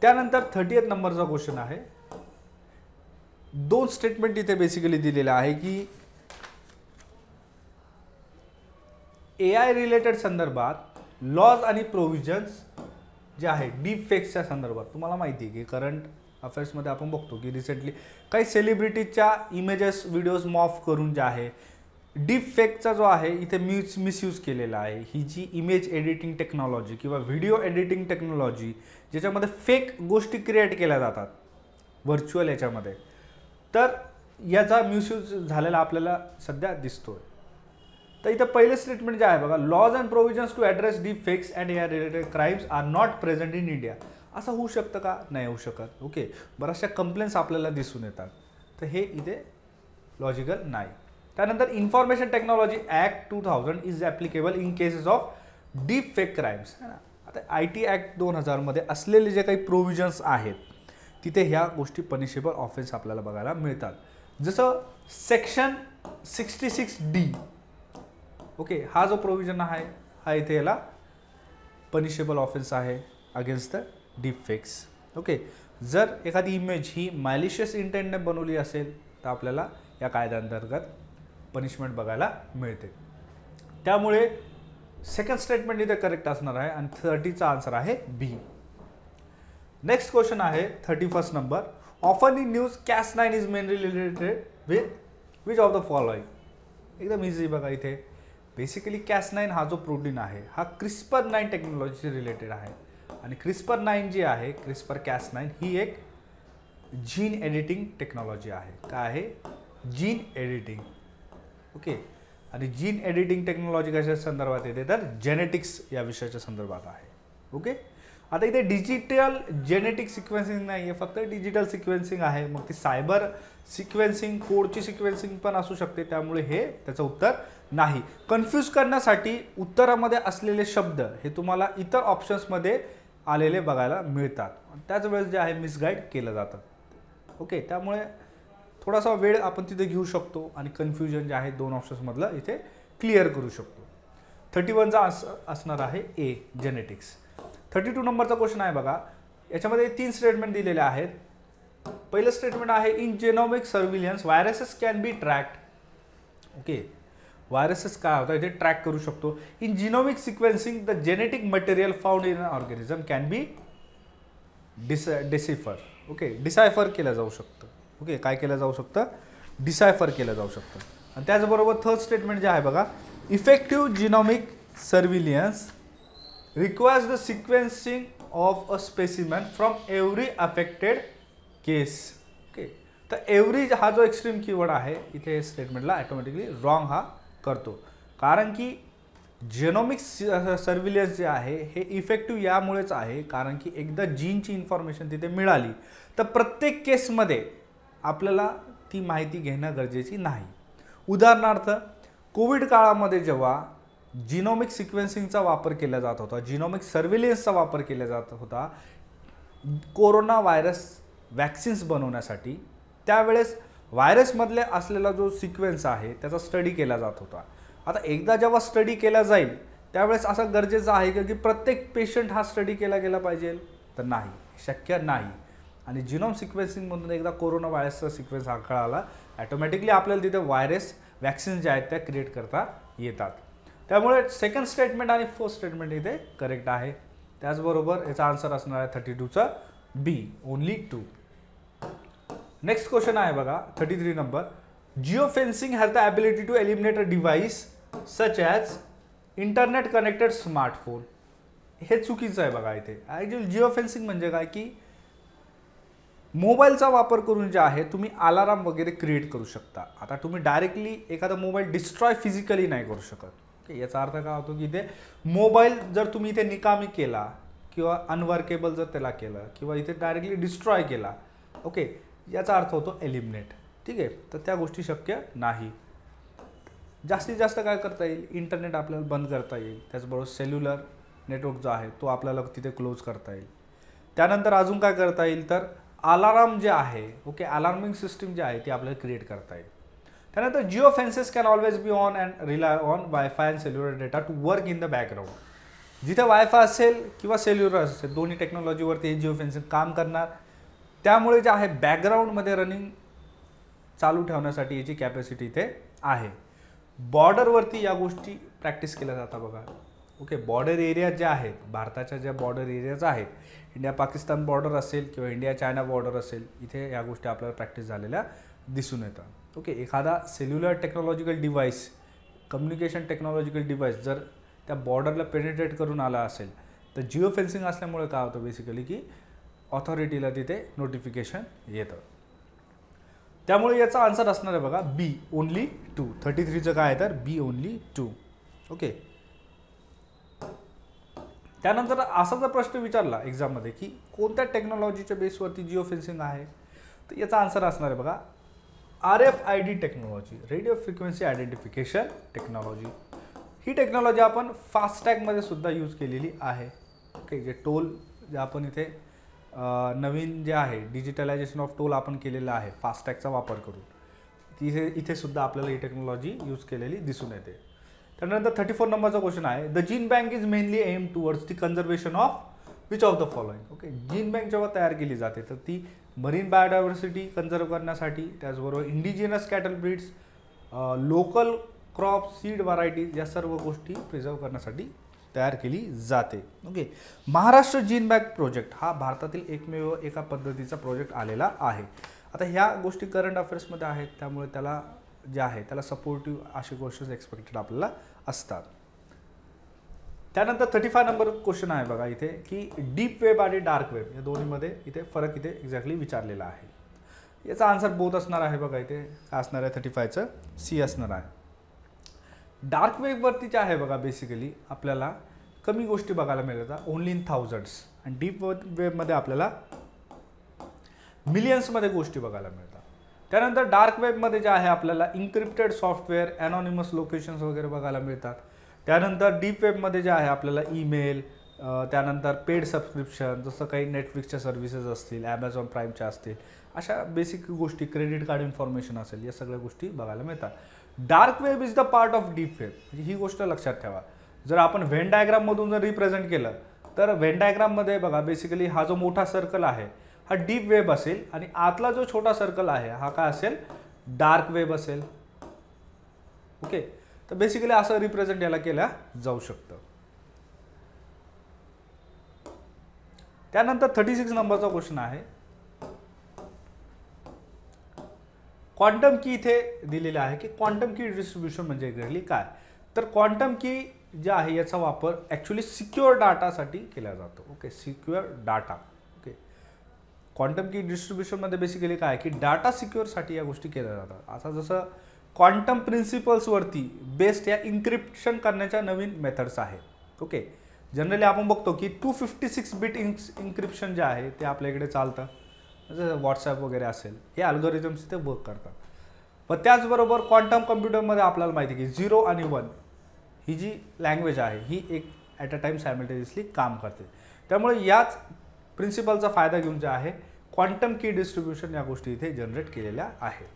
त्यानंतर 38 नंबरचा क्वेश्चन आहे. 2 स्टेटमेंट इथे बेसिकली दिलेले आहे की AI रिलेटेड संदर्भात लॉज आणि प्रोव्हिजन्स जे आहे डीप फेक्सच्या संदर्भात तुम्हाला माहिती आहे की करंट अफेअर्समध्ये आपण बघतो की रिसेंटली काही सेलिब्रिटीजच्या इमेजेस व्हिडिओज मॉफ करून जे आहे डीप फेकचा जो आहे इथे मिसयूज केलेला आहे. ही जी इमेज एडिटिंग टेक्नॉलॉजी किंवा व्हिडिओ एडिटिंग टेक्नॉलॉजी ज्याच्यामध्ये फेक गोष्टी क्रिएट केल्या जातात व्हर्च्युअल याच्यामध्ये, तर याचा मिसयूज झालेला आपल्याला सध्या दिसतोय. तर इथं पहिलं स्टेटमेंट जे आहे बघा, laws and provisions to address deep fakes and AI related crimes are not present in India. असं होऊ शकतं का? नाही होऊ शकत. ओके, बऱ्याचशा कंप्लेंट्स आपल्याला दिसून येतात, तर हे इथे लॉजिकल नाही. त्यानंतर information technology act 2000 is applicable in cases of deep fake crimes. है ना, आता IT ॲक्ट 2000 मध्ये असलेले जे काही प्रोव्हिजन्स आहेत तिथे ह्या गोष्टी पनिशेबल ऑफेन्स आपल्याला बघायला मिळतात. जसं सेक्शन 66D, ओके, हा जो प्रोव्हिजन आहे हा इथे याला पनिशेबल ऑफेन्स आहे against the deep fakes. Okay, जर एखादी इमेज ही मॅलिशियस इंटेंटने बनवली असेल तर आपल्याला या कायद्याअंतर्गत पनिशमेंट बघायला मिळते. त्यामुळे सेकंड स्टेटमेंट इथे करेक्ट असणार आहे आणि 30चा आन्सर आहे बी. नेक्स्ट क्वेश्चन आहे 31st number. Often in news Cas9 is mainly related with which of the following. एकदम इझी बघा, इथे बेसिकली Cas9 हा जो प्रोटीन आहे हा CRISPR-9 टेक्नॉलॉजीशी रिलेटेड आहे आणि CRISPR-9 जी आहे CRISPR-Cas9 ही एक जीन एडिटिंग टेक्नॉलॉजी आहे. काय आहे? Gene editing. ओके, आणि जीन एडिटिंग टेक्नॉलॉजी कशा संदर्भात येते तर जेनेटिक्स या विषयाच्या संदर्भात आहे. ओके, आता इथे डिजिटल जेनेटिक सिक्वेन्सिंग नाही आहे, फक्त डिजिटल सिक्वेन्सिंग आहे. मग ती सायबर सिक्वेन्सिंग, कोडची सिक्वेन्सिंग पण असू शकते, त्यामुळे हे त्याचं उत्तर नाही. कन्फ्यूज करण्यासाठी उत्तरामध्ये असलेले शब्द हे तुम्हाला इतर ऑप्शन्समध्ये आलेले बघायला मिळतात, त्याच वेळेस जे आहे मिसगाईड केलं जातं. ओके, त्यामुळे थोडासा वेळ आपण तिथे घेऊ शकतो आणि कन्फ्युजन जे आहे दोन ऑप्शन्समधलं इथे क्लिअर करू शकतो. 31चा असणार आहे ए, जेनेटिक्स. 32 नंबरचा क्वेश्चन आहे बघा, याच्यामध्ये 3 स्टेटमेंट दिलेले आहेत. पहिलं स्टेटमेंट आहे in genomic surveillance viruses can be tracked. Okay, viruses काय होतं इथे ट्रॅक करू शकतो. In genomic sequencing the genetic material found in an organism can be decipher. Okay, decipher केलं जाऊ शकतं. ओके, काय केलं जाऊ शकतं? डिसायफर केलं जाऊ शकतं. आणि त्याचबरोबर थर्ड स्टेटमेंट जे आहे बघा, effective genomic surveillance requires the sequencing of a specimen from every affected case. Okay, तर एव्हरी हा जो एक्स्ट्रीम कीवर्ड आहे इथे स्टेटमेंटला ऑटोमॅटिकली रॉंग हा करतो, कारण की जेनोमिक सर्व्हिलियन्स जे आहे हे इफेक्टिव्ह यामुळेच आहे कारण की एकदा जीनची इन्फॉर्मेशन तिथे मिळाली तर प्रत्येक केसमध्ये आपल्याला ती माहिती घेणं गरजेची नाही. उदाहरणार्थ कोविड काळामध्ये जेव्हा जिनोमिक सिक्वेन्सिंगचा वापर केला जात होता, जिनोमिक सर्व्हिलियन्सचा वापर केला जात होता कोरोना व्हायरस वॅक्सिन्स बनवण्यासाठी, त्यावेळेस व्हायरसमधले असलेला जो सिक्वेन्स आहे त्याचा स्टडी केला जात होता. आता एकदा जेव्हा स्टडी केला जाईल त्यावेळेस असं गरजेचं आहे की प्रत्येक पेशंट हा स्टडी केला गेला पाहिजे, तर नाही, शक्य नाही. आणि जिनोम सिक्वेन्सिंगमधून एकदा कोरोना व्हायरसचा सिक्वेन्स हा कळाला, ॲटोमॅटिकली आपल्याला तिथे व्हायरस वॅक्सिन ज्या आहेत त्या क्रिएट करता येतात. त्यामुळे सेकंड स्टेटमेंट आणि फोर्थ स्टेटमेंट इथे करेक्ट आहे. त्याचबरोबर याचा आन्सर असणार आहे 32चा बी, ओनली 2. नेक्स्ट क्वेश्चन आहे बघा 33 number. Geofencing has the ability to eliminate a device such as internet connected smartphone. हे चुकीचं आहे बघा इथे. ॲक्च्युअली जिओ फेन्सिंग म्हणजे काय की मोबाईलचा वापर करून जे आहे तुम्ही अलाराम वगैरे क्रिएट करू शकता. आता तुम्ही डायरेक्टली एखादा मोबाईल डिस्ट्रॉय फिजिकली नाही करू शकत. ओके, याचा अर्थ काय होतो की इथे मोबाईल जर तुम्ही इथे निकामी केला किंवा अनवर्केबल जर त्याला केलं किंवा इथे डायरेक्टली डिस्ट्रॉय केला, ओके, याचा अर्थ होतो एलिमिनेट. ठीक आहे, तर त्या गोष्टी शक्य नाही. जास्तीत जास्त काय करता येईल, इंटरनेट आपल्याला बंद करता येईल. त्याचबरोबर सेल्युलर नेटवर्क जो आहे तो आपल्याला तिथे क्लोज करता येईल. त्यानंतर अजून काय करता येईल तर अलाराम जे आहे, ओके, अलार्मिंग सिस्टीम जे आहे ती आपल्याला क्रिएट करता येईल. त्यानंतर geofences can always be on and rely on wifi and cellular data to work in the background. जिथे वायफाय असेल किंवा सेल्युलर असेल दोन्ही टेक्नॉलॉजीवरती हे जिओ फेन्सिंग काम करणार. त्यामुळे जे आहे बॅकग्राऊंडमध्ये रनिंग चालू ठेवण्यासाठी याची कॅपॅसिटी इथे आहे. बॉर्डरवरती या गोष्टी प्रॅक्टिस केल्या जातात बघा. ओके, बॉर्डर एरिया ज्या आहेत, भारताच्या ज्या बॉर्डर एरियाज आहेत, इंडिया पाकिस्तान बॉर्डर असेल किंवा इंडिया चायना बॉर्डर असेल, इथे या गोष्टी आपल्याला प्रॅक्टिस झालेल्या दिसून येतात. ओके, एखादा cellular technological device, communication technological device जर त्या बॉर्डरला पेनिट्रेट करून आला असेल तर जिओ फेन्सिंग असल्यामुळे काय होतं बेसिकली की ऑथॉरिटीला तिथे नोटिफिकेशन येतं. त्यामुळे याचा आन्सर असणार आहे बघा बी ओनली 2. 33चं काय आहे तर बी ओनली 2. ओके, त्यानंतर असा जर प्रश्न विचारला एक्झाममध्ये की कोणत्या टेक्नॉलॉजीच्या बेसवरती जिओ फेन्सिंग आहे, तर याचा आन्सर असणार आहे बघा RFID technology, radio frequency identification technology. ही टेक्नॉलॉजी आपण फास्टॅगमध्ये सुद्धा यूज केलेली आहे. ओके, जे टोल जे आपण इथे नवीन जे आहे डिजिटलायझेशन ऑफ टोल आपण केलेलं आहे फास्टॅगचा वापर करून, इथे सुद्धा आपल्याला ही टेक्नॉलॉजी यूज केलेली दिसून येते. त्यानंतर 34 नंबरचा क्वेश्चन आहे, the gene bank is mainly aim towards the conservation of which of the following. Okay, gene bank जेव्हा तयार केली जाते तर ती मरीन बायोडायव्हर्सिटी कन्झर्व करण्यासाठी, त्याचबरोबर indigenous cattle breeds, local crop seed varieties या सर्व गोष्टी प्रिझर्व करण्यासाठी तयार केली जाते. Okay, Maharashtra gene bank project हा भारतातील एकमेव एका पद्धतीचा प्रोजेक्ट आलेला आहे. आता ह्या गोष्टी करंट अफेअर्समध्ये आहेत त्यामुळे त्याला जे आहे त्याला सपोर्टिव्ह अशी गोष्टी एक्सपेक्टेड आपल्याला असतात. त्यानंतर 35 नंबर क्वेश्चन आहे बघा इथे की डीप वेब आणि डार्क वेब या दोन्हीमध्ये इथे फरक इथे एक्झॅक्टली विचारलेला आहे. याचा आन्सर बोथ असणार आहे बघा इथे काय असणार आहे 35चं सी असणार आहे. डार्क वेबवरती जे आहे बघा बेसिकली आपल्याला कमी गोष्टी बघायला मिळतात, ओनली इन थाउजंड्स, आणि डीप वेबमध्ये आपल्याला मिलियन्समध्ये गोष्टी बघायला मिळतात. त्यानंतर डार्क वेबमध्ये जे आहे आपल्याला इन्क्रिप्टेड सॉफ्टवेअर, ॲनॉनिमस लोकेशन्स वगैरे बघायला मिळतात. त्यानंतर डीप वेबमध्ये जे आहे आपल्याला ईमेल, त्यानंतर पेड सबस्क्रिप्शन जसं काही नेटफ्लिक्सच्या सर्व्हिसेस असतील, ॲमेझॉन प्राईमच्या असतील, अशा बेसिक गोष्टी, क्रेडिट कार्ड इन्फॉर्मेशन असेल, या सगळ्या गोष्टी बघायला मिळतात. Dark web is the part of deep web, म्हणजे ही गोष्ट लक्षात ठेवा. जर आपण व्हेन डायग्राममधून जर रिप्रेझेंट केलं तर व्हेन डायग्राममध्ये बघा बेसिकली हा जो मोठा सर्कल आहे हा डीप वेब असेल आणि आतला जो छोटा सर्कल आहे हा काय असेल डार्क वेब असेल. ओके, तर बेसिकली असं रिप्रेझेंट याला केलं जाऊ शकतं. त्यानंतर 36 नंबरचा क्वेश्चन आहे, क्वांटम की इथे दिलेलं आहे की क्वांटम की डिस्ट्रीब्युशन म्हणजे एक्झॅक्टली काय, तर क्वांटम की जे आहे याचा वापर ॲक्च्युली सिक्युअर डाटासाठी केला जातो. Okay, secure data. Okay, quantum की डिस्ट्रीब्युशनमध्ये बेसिकली काय की डाटा सिक्युअरसाठी या गोष्टी केल्या जातात. आता जसं क्वांटम प्रिन्सिपल्सवरती बेस्ड या इन्क्रिप्शन करण्याच्या नवीन मेथड्स आहेत. ओके, जनरली आपण बघतो की 256 बिट इन्क्रिप्शन जे आहे ते आपल्या इकडे चालतं, जसं व्हॉट्सॲप वगैरे असेल, हे अल्गोरिथम्स ते वर्क करतात. पण त्याचबरोबर क्वांटम कम्प्युटरमध्ये आपल्याला माहिती आहे की 0 आणि 1 ही जी लँग्वेज आहे ही एक ॲट अ टाईम सायमल्टेनियसली काम करते. त्यामुळे याच प्रिन्सिपलचा फायदा घेऊन जे आहे क्वांटम की डिस्ट्रीब्युशन या गोष्टी इथे जनरेट केलेल्या आहेत.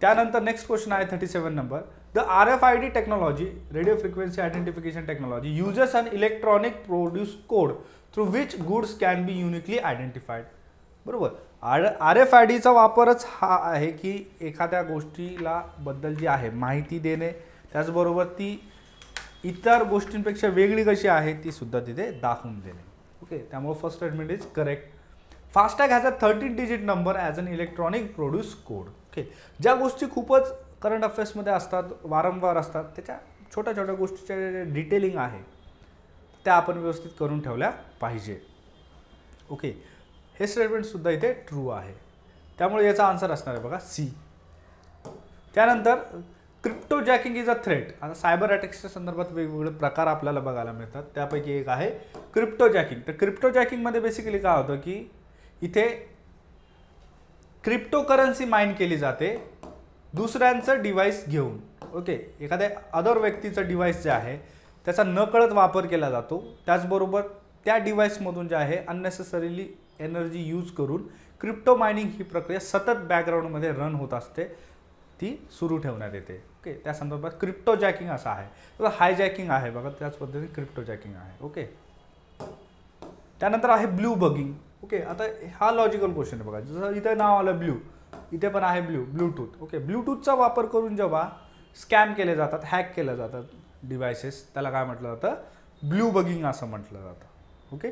त्यानंतर नेक्स्ट क्वेश्चन आहे 37 number, the RFID technology, radio frequency identification technology, uses an electronic produce code through which goods can be uniquely identified. बरोबर, RFIDचा वापरच हा आहे की एखाद्या गोष्टीला बद्दल जी आहे माहिती देणे, त्याचबरोबर ती इतर गोष्टींपेक्षा वेगळी कशी आहे ती सुद्धा तिथे दाखवून देणे. ओके, त्यामुळे first statement is correct. FASTag has a 13 digit number as an electronic produce code. Okay, ज्या गोष्टी खूपच करंट अफेअर्समध्ये असतात, वारंवार असतात, त्याच्या छोट्या छोट्या गोष्टीच्या डिटेलिंग आहे त्या आपण व्यवस्थित करून ठेवल्या पाहिजे. ओके, हे स्टेटमेंटसुद्धा इथे ट्रू आहे, त्यामुळे याचा आन्सर असणार आहे बघा सी. त्यानंतर crypto jacking is a threat. आता सायबर अटॅक्सच्या संदर्भात वेगवेगळे प्रकार आपल्याला बघायला मिळतात, त्यापैकी एक आहे क्रिप्टो जॅकिंग. तर क्रिप्टो जॅकिंगमध्ये बेसिकली काय होतं की इथे क्रिप्टो करन्सी माइन केली जाते दुसऱ्यांचं डिव्हाइस घेऊन. ओके, एखाद्या अदर व्यक्तीचं डिव्हाइस जे आहे त्याचा नकळत वापर केला जातो, त्याचबरोबर त्या डिव्हाइसमधून जे आहे अननेसेसरीली एनर्जी यूज करून क्रिप्टो मायनिंग ही प्रक्रिया सतत बॅकग्राऊंडमध्ये रन होत असते, ती सुरू ठेवण्यात येते. ओके, त्या संदर्भात क्रिप्टो जॅकिंग असं आहे. तर हायजॅकिंग आहे बघा, त्याच पद्धतीने क्रिप्टो जॅकिंग आहे. ओके, त्यानंतर आहे ब्लू बगिंग. ओके, आता हा लॉजिकल क्वेश्चन आहे बघा, जसं इथं नाव आलं ब्लू, इथे पण आहे ब्लूटूथ. ओके, ब्लूटूथचा वापर करून जेव्हा स्कॅम केले जातात, हॅक केले जातात, डिव्हायसेस त्याला काय म्हटलं जातं ब्लू बगिंग असं म्हटलं जातं. ओके.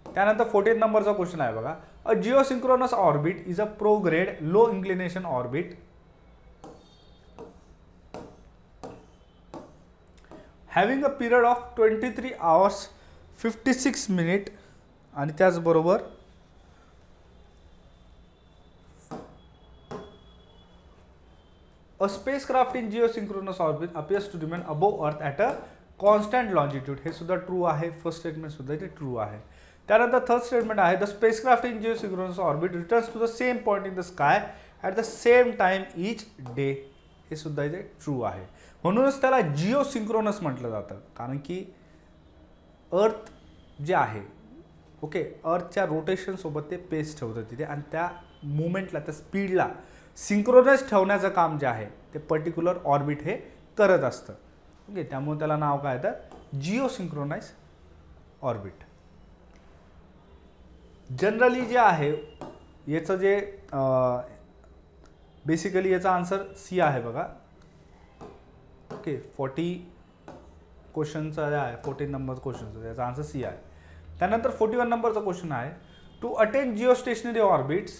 त्यानंतर 14 नंबरचा क्वेश्चन आहे बघा. A geosynchronous orbit is a prograde low inclination orbit having a period of 23 hours 56 minutes आणि त्याचबरोबर a spacecraft in geosynchronous orbit appears to remain above earth at a constant longitude. हे सुद्धा ट्रू आहे. फर्स्ट स्टेटमेंट सुद्धा इथे ट्रू आहे. त्यानंतर थर्ड स्टेटमेंट आहे the spacecraft in geosynchronous orbit returns to the same point in the sky at the same time each day. हे सुद्धा इथे ट्रू आहे. म्हणूनच त्याला जिओसिंक्रोनस म्हटलं जातं, कारण की अर्थ जे आहे ओके अर्थच्या रोटेशन सोबत ते पेस ठेवतं तिथे आणि त्या मुवमेंटला त्या स्पीडला सिंक्रोनस ठेवण्याचं काम जे आहे ते पर्टिक्युलर ऑर्बिट हे करत असतं. ओके. त्यामुळे त्याला नाव काय तर जिओसिंक्रोनाइज ऑर्बिट. जनरली जे आहे याचं जे बेसिकली याचा आन्सर सी आहे बघा. ओके. 40 क्वेश्चनचा जे आहे 14 नंबर क्वेश्चनचा याचा आन्सर सी आहे. त्यानंतर 41 नंबरचा क्वेश्चन आहे to attain geostationary orbits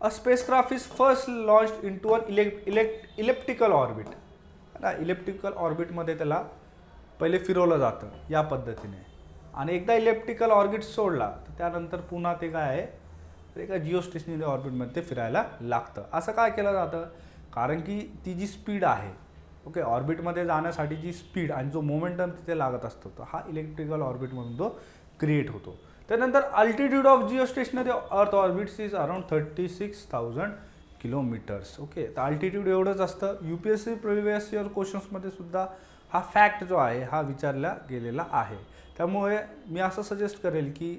a spacecraft is first launched into an elliptical orbit. ना इलेप्टिकल ऑर्बिटमध्ये त्याला पहिले फिरवलं जातं या पद्धतीने आणि एकदा इलेप्टिकल ऑर्बिट सोडला तर त्यानंतर पुन्हा ते काय आहे तर एका जिओस्टेशनरी ऑर्बिटमध्ये ते फिरायला लागतं. असं काय केलं जातं कारण की ती जी स्पीड आहे ओके ऑर्बिटमध्ये जाण्यासाठी जी स्पीड आणि जो मोमेंटम तिथे लागत असतो तो हा इलेक्ट्रिकल ऑर्बिटमधून तो क्रिएट होतो. त्यानंतर altitude of geostationary earth orbits is around 36,000 kilometres. Okay. तर अल्टिट्यूड एवढंच असतं. UPSC प्रिव्हियस इयर क्वेश्चन्समध्ये सुद्धा हा फॅक्ट जो आहे हा विचारला गेलेला आहे. त्यामुळे मी असं सजेस्ट करेल की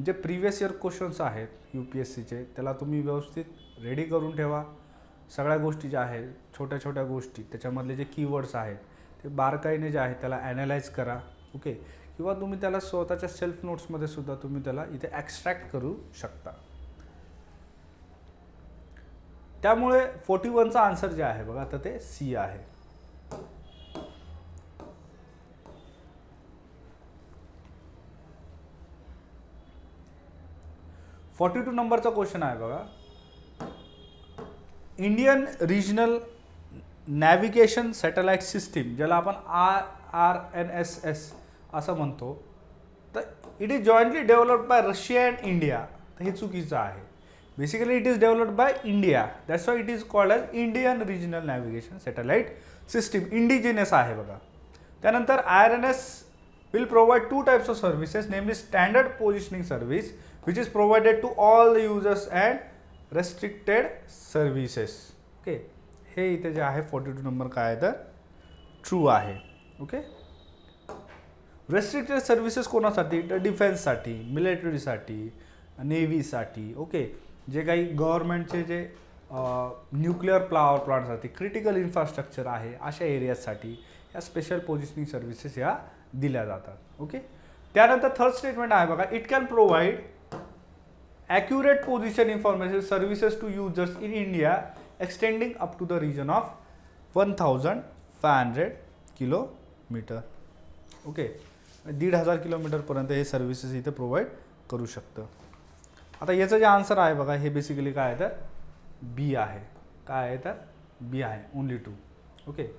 जे प्रिव्हियस इयर क्वेश्चन्स आहेत UPSCचे त्याला तुम्ही व्यवस्थित रेडी करून ठेवा. सगळ्या गोष्टी ज्या आहेत छोट्या छोट्या गोष्टी त्याच्यामधले जे कीवर्ड्स आहेत ते बारकाईने जे आहेत त्याला ॲनालाइज करा. ओके. किंवा तुम्ही त्याला स्वतःच्या सेल्फ नोट्समध्ये सुद्धा तुम्ही त्याला इथे एक्स्ट्रॅक्ट करू शकता. त्यामुळे 41चा आन्सर जे आहे बघा तर ते सी आहे. $42 नंबरचा क्वेश्चन आहे बघा. Indian regional navigation satellite system ज्याला आपण RNSS असं म्हणतो तर it is jointly developed bye Russia and India. तर हे चुकीचं आहे. Basically it is developed by India that's why it is called as Indian regional navigation satellite system. Indigenous आहे बघा. त्यानंतर IRNS will provide two types of services, namely standard positioning service which is provided to all the users and restricted services. Okay. हे इथे जे आहे 42 नंबर काय आहे तर ट्रू आहे. ओके. रेस्ट्रिक्टेड सर्व्हिसेस कोणासाठी तर डिफेन्ससाठी मिलिटरीसाठी नेव्हीसाठी. ओके. जे काही गव्हर्नमेंटचे जे न्यूक्लिअर पॉवर प्लांटसाठी क्रिटिकल इन्फ्रास्ट्रक्चर आहे अशा एरियाजसाठी या स्पेशल पोझिशनिंग सर्व्हिसेस या दिल्या जातात. ओके. त्यानंतर थर्ड स्टेटमेंट आहे बघा. It can provide accurate position information services to users in India extending up to the region of 1500 kilometre. Okay. 1,500 किलोमीटरपर्यंत हे सर्व्हिसेस इथे प्रोव्हाइड करू शकतं. आता याचं जे आन्सर आहे बघा हे बेसिकली काय आहे तर बी आहे. काय आहे तर बी आहे. ओनली 2. ओके.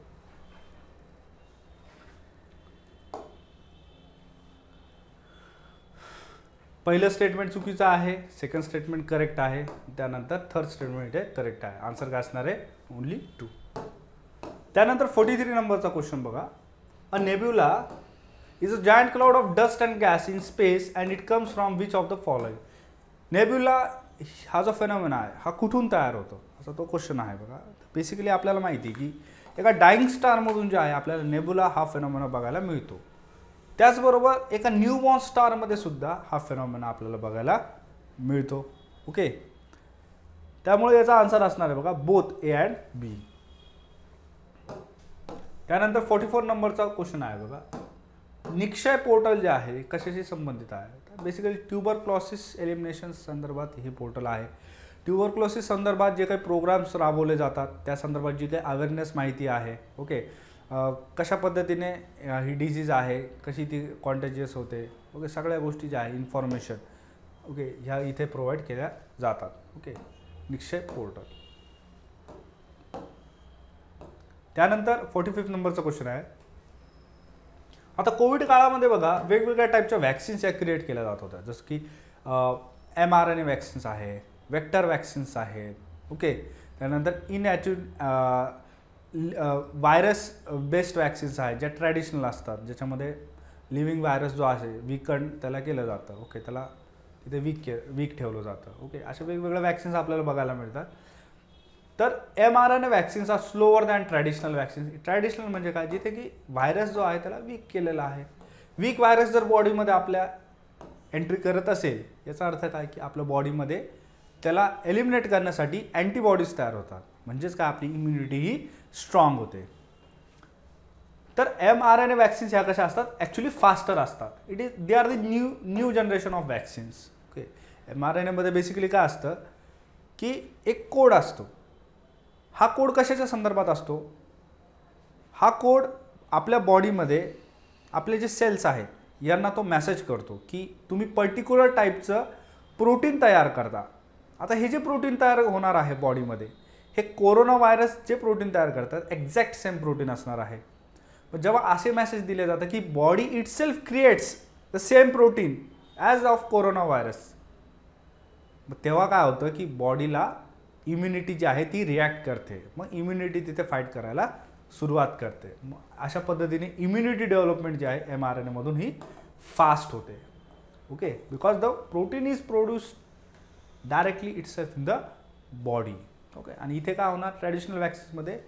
पहिलं स्टेटमेंट चुकीचं आहे. सेकंड स्टेटमेंट करेक्ट आहे. त्यानंतर थर्ड स्टेटमेंट हे करेक्ट आहे. आन्सर काय असणार आहे ओनली 2. त्यानंतर 43 नंबरचा क्वेश्चन बघा. A nebula is a giant cloud of dust and gas in space and it comes from which of the following. Nebula हा जो फेनॉमेना आहे हा कुठून तयार होतो असा तो क्वेश्चन आहे बघा. बेसिकली आपल्याला माहिती आहे की एका डाईंग स्टारमधून जे आहे आपल्याला नेब्युला हा फेनॉमेना बघायला मिळतो. त्याचबरोबर एका न्यूबॉर्न स्टारमध्ये सुद्धा हा फेनॉमेना आपल्याला बघायला मिळतो. ओके. त्यामुळे याचा आन्सर असणार आहे बघा बोथ ए अँड बी. त्यानंतर 44 नंबरचा क्वेश्चन आहे बघा. निक्षय पोर्टल जे आहे कशाशी संबंधित आहे तर बेसिकली ट्युबरक्लोसिस एलिमिनेशन संदर्भात हे पोर्टल आहे. ट्युबरक्लोसिस संदर्भात जे काही प्रोग्राम्स राबवले जातात त्या संदर्भात जी काही अवेअरनेस माहिती आहे, ओके, कशा पद्धतीने ही डिजीज आहे, कशी ती कॉन्टेजियस होते, ओके, सगळ्या गोष्टी ज्या आहे इन्फॉर्मेशन, ओके, ह्या इथे प्रोव्हाइड केल्या जातात. Okay, Nikshay portal. त्यानंतर 45 नंबरचा क्वेश्चन आहे. आता कोविड काळामध्ये बघा वेगवेगळ्या टाईपच्या वॅक्सिन्स या क्रिएट केल्या जात होत्या, जसं की mRNA वॅक्सिन्स आहे, वेक्टर वॅक्सिन्स आहेत, ओके. त्यानंतर व्हायरस बेस्ड वॅक्सिन्स आहेत ज्या ट्रॅडिशनल असतात, ज्याच्यामध्ये लिव्हिंग व्हायरस जो आहे वीकन त्याला केलं जातं, ओके, त्याला तिथे वीक ठेवलं जातं, ओके. अशा वेगवेगळ्या वॅक्सिन्स आपल्याला बघायला मिळतात. तर mRNA vaccines are slower than traditional vaccines. Traditional म्हणजे काय, जिथे की व्हायरस जो आहे त्याला वीक केलेला आहे. वीक व्हायरस जर बॉडीमध्ये आपल्या एंट्री करत असेल, याचा अर्थ काय की आपल्या बॉडीमध्ये त्याला एलिमिनेट करण्यासाठी अँटीबॉडीज तयार होतात, म्हणजेच काय आपली इम्युनिटी ही स्ट्रॉंग होते. तर mRNA वॅक्सिन्स ह्या कशा असतात, ॲक्च्युली फास्टर असतात. They are the new generation of vaccines. Okay, mRNAमध्ये बेसिकली काय असतं की एक कोड असतो. हा कोड कशाच्या संदर्भात असतो, हा कोड आपल्या बॉडीमध्ये आपले जे सेल्स आहेत यांना तो मेसेज करतो की तुम्ही पर्टिक्युलर टाईपचं प्रोटीन तयार करता. आता हे जे प्रोटीन तयार होणार आहे बॉडीमध्ये, हे कोरोना व्हायरस जे प्रोटीन तयार करतात एक्झॅक्ट सेम प्रोटीन असणार आहे. पण जेव्हा असे मेसेज दिले जातात की body itself creates the same protein as of corona virus, मग तेव्हा काय होतं की बॉडीला इम्युनिटी जी आहे ती रिॲक्ट करते, मग इम्युनिटी तिथे फाईट करायला सुरुवात करते. मग अशा पद्धतीने इम्युनिटी डेव्हलपमेंट जी आहे mRNAमधून ही फास्ट होते. Okay, because the protein is produced directly itself in the body. Okay, आणि इथे काय होणार, ट्रॅडिशनल वॅक्सिन्समध्ये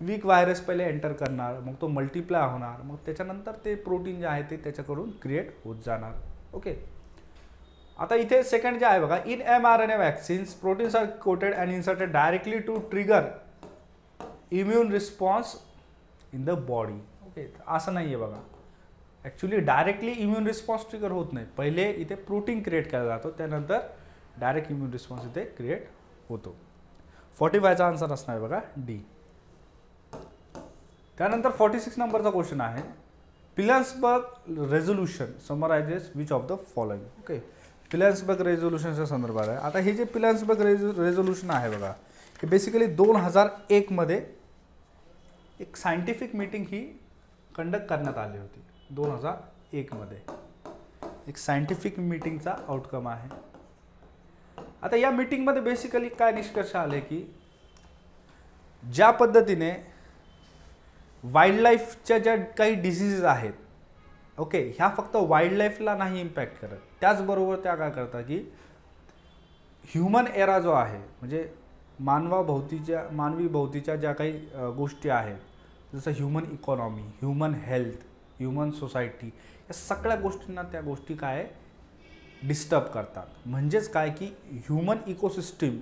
वीक व्हायरस पहिले एंटर करणार, मग तो मल्टिप्लाय होणार, मग त्याच्यानंतर ते प्रोटीन जे आहे ते त्याच्याकडून क्रिएट होत जाणार. ओके, आता इथे सेकंड जे आहे बघा, in mRNA vaccines proteins are coated and inserted directly to trigger immune response in the body. Okay, असं नाही आहे बघा, actually directly immune response trigger होत नाही. पहिले इथे प्रोटीन क्रिएट केला जातो, त्यानंतर डायरेक्ट इम्युन रिस्पॉन्स इथे क्रिएट होतो. 45चा आन्सर असणार आहे बघा डी. त्यानंतर 46 नंबरचा क्वेश्चन आहे, Pilanesberg resolution summarises which of the following. Okay, Pilanesberg रेझोल्युशनच्या संदर्भात आहे. आता हे जे पिलन्सबर्ग रेझोल्युशन आहे बघा, हे बेसिकली 2001 मध्ये एक सायंटिफिक मीटिंग ही कंडक्ट करण्यात आली होती. 2001 मध्ये एक सायंटिफिक मीटिंगचा आउटकम आहे. आता या मीटिंगमध्ये बेसिकली काय निष्कर्ष आले की ज्या पद्धतीने वाईल्ड लाईफच्या ज्या काही डिसीजेस आहेत, ओके, ह्या फक्त वाईल्ड लाईफला नाही इम्पॅक्ट करत, त्याचबरोबर त्या काय करतात की ह्युमन एरा जो आहे, म्हणजे मानवी भोवतीच्या ज्या काही गोष्टी आहेत, जसं human economy, human health, human society, या सगळ्या गोष्टींना त्या गोष्टी काय डिस्टर्ब करतात. म्हणजेच काय की ह्युमन इकोसिस्टीम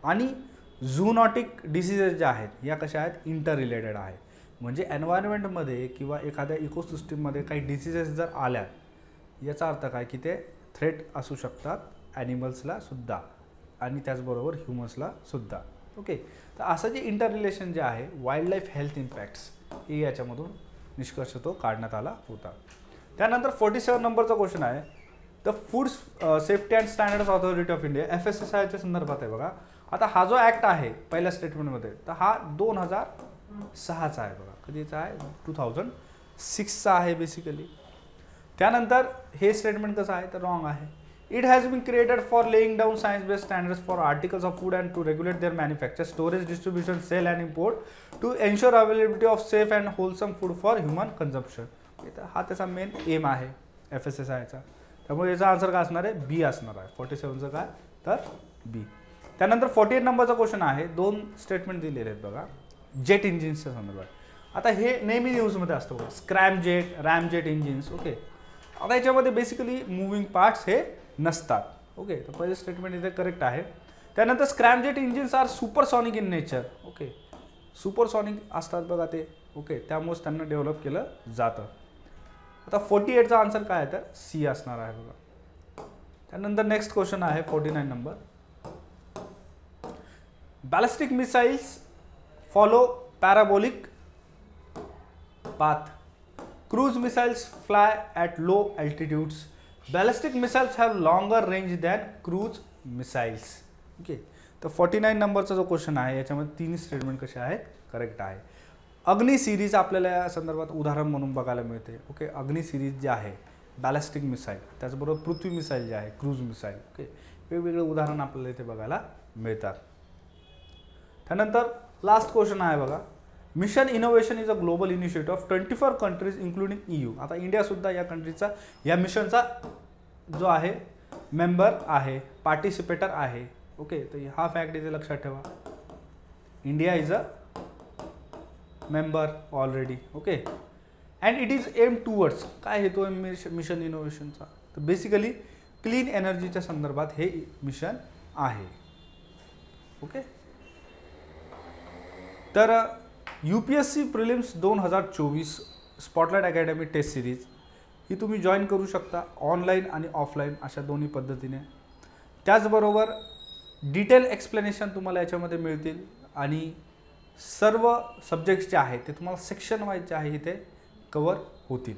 आणि झूनॉटिक डिसीजेस ज्या आहेत या कशा आहेत, इंटर रिलेटेड आहेत. म्हणजे एन्व्हायरमेंटमध्ये किंवा एखाद्या इकोसिस्टीममध्ये काही डिसीजेस जर आल्या, याचा अर्थ काय की ते थ्रेट असू शकतात ॲनिमल्सला सुद्धा आणि त्याचबरोबर ह्युमन्सला सुद्धा. ओके, तर असं जे इंटर रिलेशन जे आहे वाईल्ड लाईफ हेल्थ इम्पॅक्ट्स, हे याच्यामधून निष्कर्ष तो काढण्यात आला होता. त्यानंतर 47 नंबरचा क्वेश्चन आहे, the food safety and standards authority of India FSSAIच्या संदर्भात आहे बघा. आता हा जो ॲक्ट आहे पहिल्या स्टेटमेंटमध्ये, तर हा 2006चा आहे बघा. कधीचा आहे, 2006चा आहे बेसिकली. त्यानंतर हे स्टेटमेंट कसं आहे तर रॉंग आहे. It has been created for laying down science based standards for articles of food and to regulate their manufacture, storage, distribution, sale and import to ensure availability of safe and wholesome food for human consumption. हा त्याचा मेन एम आहे FSSAIचा. त्यामुळे याचा आन्सर काय असणार आहे, बी असणार आहे. 47चं काय तर बी. त्यानंतर 48 नंबरचा क्वेश्चन आहे, दोन स्टेटमेंट दिलेले आहेत बघा जेट इंजिन्सच्या संदर्भात. आता हे नेहमी न्यूजमध्ये असतं बघा, scrum jet, RAM jet engines. Okay, आता याच्यामध्ये बेसिकली मुव्हिंग पार्ट्स हे नसतात. ओके, तर पहिले स्टेटमेंट इथे करेक्ट आहे. त्यानंतर scramjet engines are supersonic in nature. Okay, supersonic असतात बघा ते. ओके, त्यामुळेच त्यांना डेव्हलप केलं जातं. आता 48चा आन्सर काय आहे तर सी असणार आहे बघा. त्यानंतर नेक्स्ट क्वेश्चन आहे 49 number, ballistic missiles follow parabolic path. Cruise missiles fly at low altitudes. Ballistic missiles have longer range than cruise missiles. Okay, तर 49 नंबरचा जो क्वेश्चन आहे याच्यामध्ये तिन्ही स्टेटमेंट कसे आहेत करेक्ट आहे. अग्नि सिरीज आपल्याला या संदर्भात उदाहरण म्हणून बघायला मिळते. ओके, अग्नि सिरीज जे आहे बॅलिस्टिक मिसाईल, त्याचबरोबर पृथ्वी मिसाईल जे आहे क्रूज मिसाईल. ओके, वेगवेगळे उदाहरण आपल्याला इथे बघायला मिळतात. त्यानंतर लास्ट क्वेश्चन आहे बघा, mission innovation is a global initiative of 24 countries including EU. आता इंडियासुद्धा या कंट्रीचा या मिशनचा जो आहे मेंबर आहे, पार्टिसिपेटर आहे. ओके, तर हा फॅक्ट इथे लक्षात ठेवा. India is a member already. Okay, and it is aim towards, काय हेतू आहे मिशन इनोव्हेशनचा, तर बेसिकली क्लीन एनर्जीच्या संदर्भात हे मिशन आहे. ओके, तर UPSC prelims 2024 spotlight academy test series ही तुम्ही जॉईन करू शकता ऑनलाईन आणि ऑफलाईन अशा दोन्ही पद्धतीने. त्याचबरोबर डिटेल एक्सप्लेनेशन तुम्हाला याच्यामध्ये मिळतील आणि सर्व सब्जेक्ट्स जे आहेत ते तुम्हाला सेक्शन वाईज जे आहे इथे कवर होतील.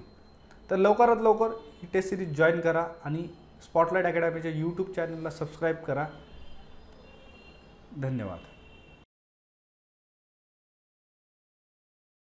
तर लवकरात लवकर ही टेस्ट सिरीज जॉईन करा आणि स्पॉटलाइट अकॅडमीच्या YouTube चॅनलला सबस्क्राईब करा. धन्यवाद.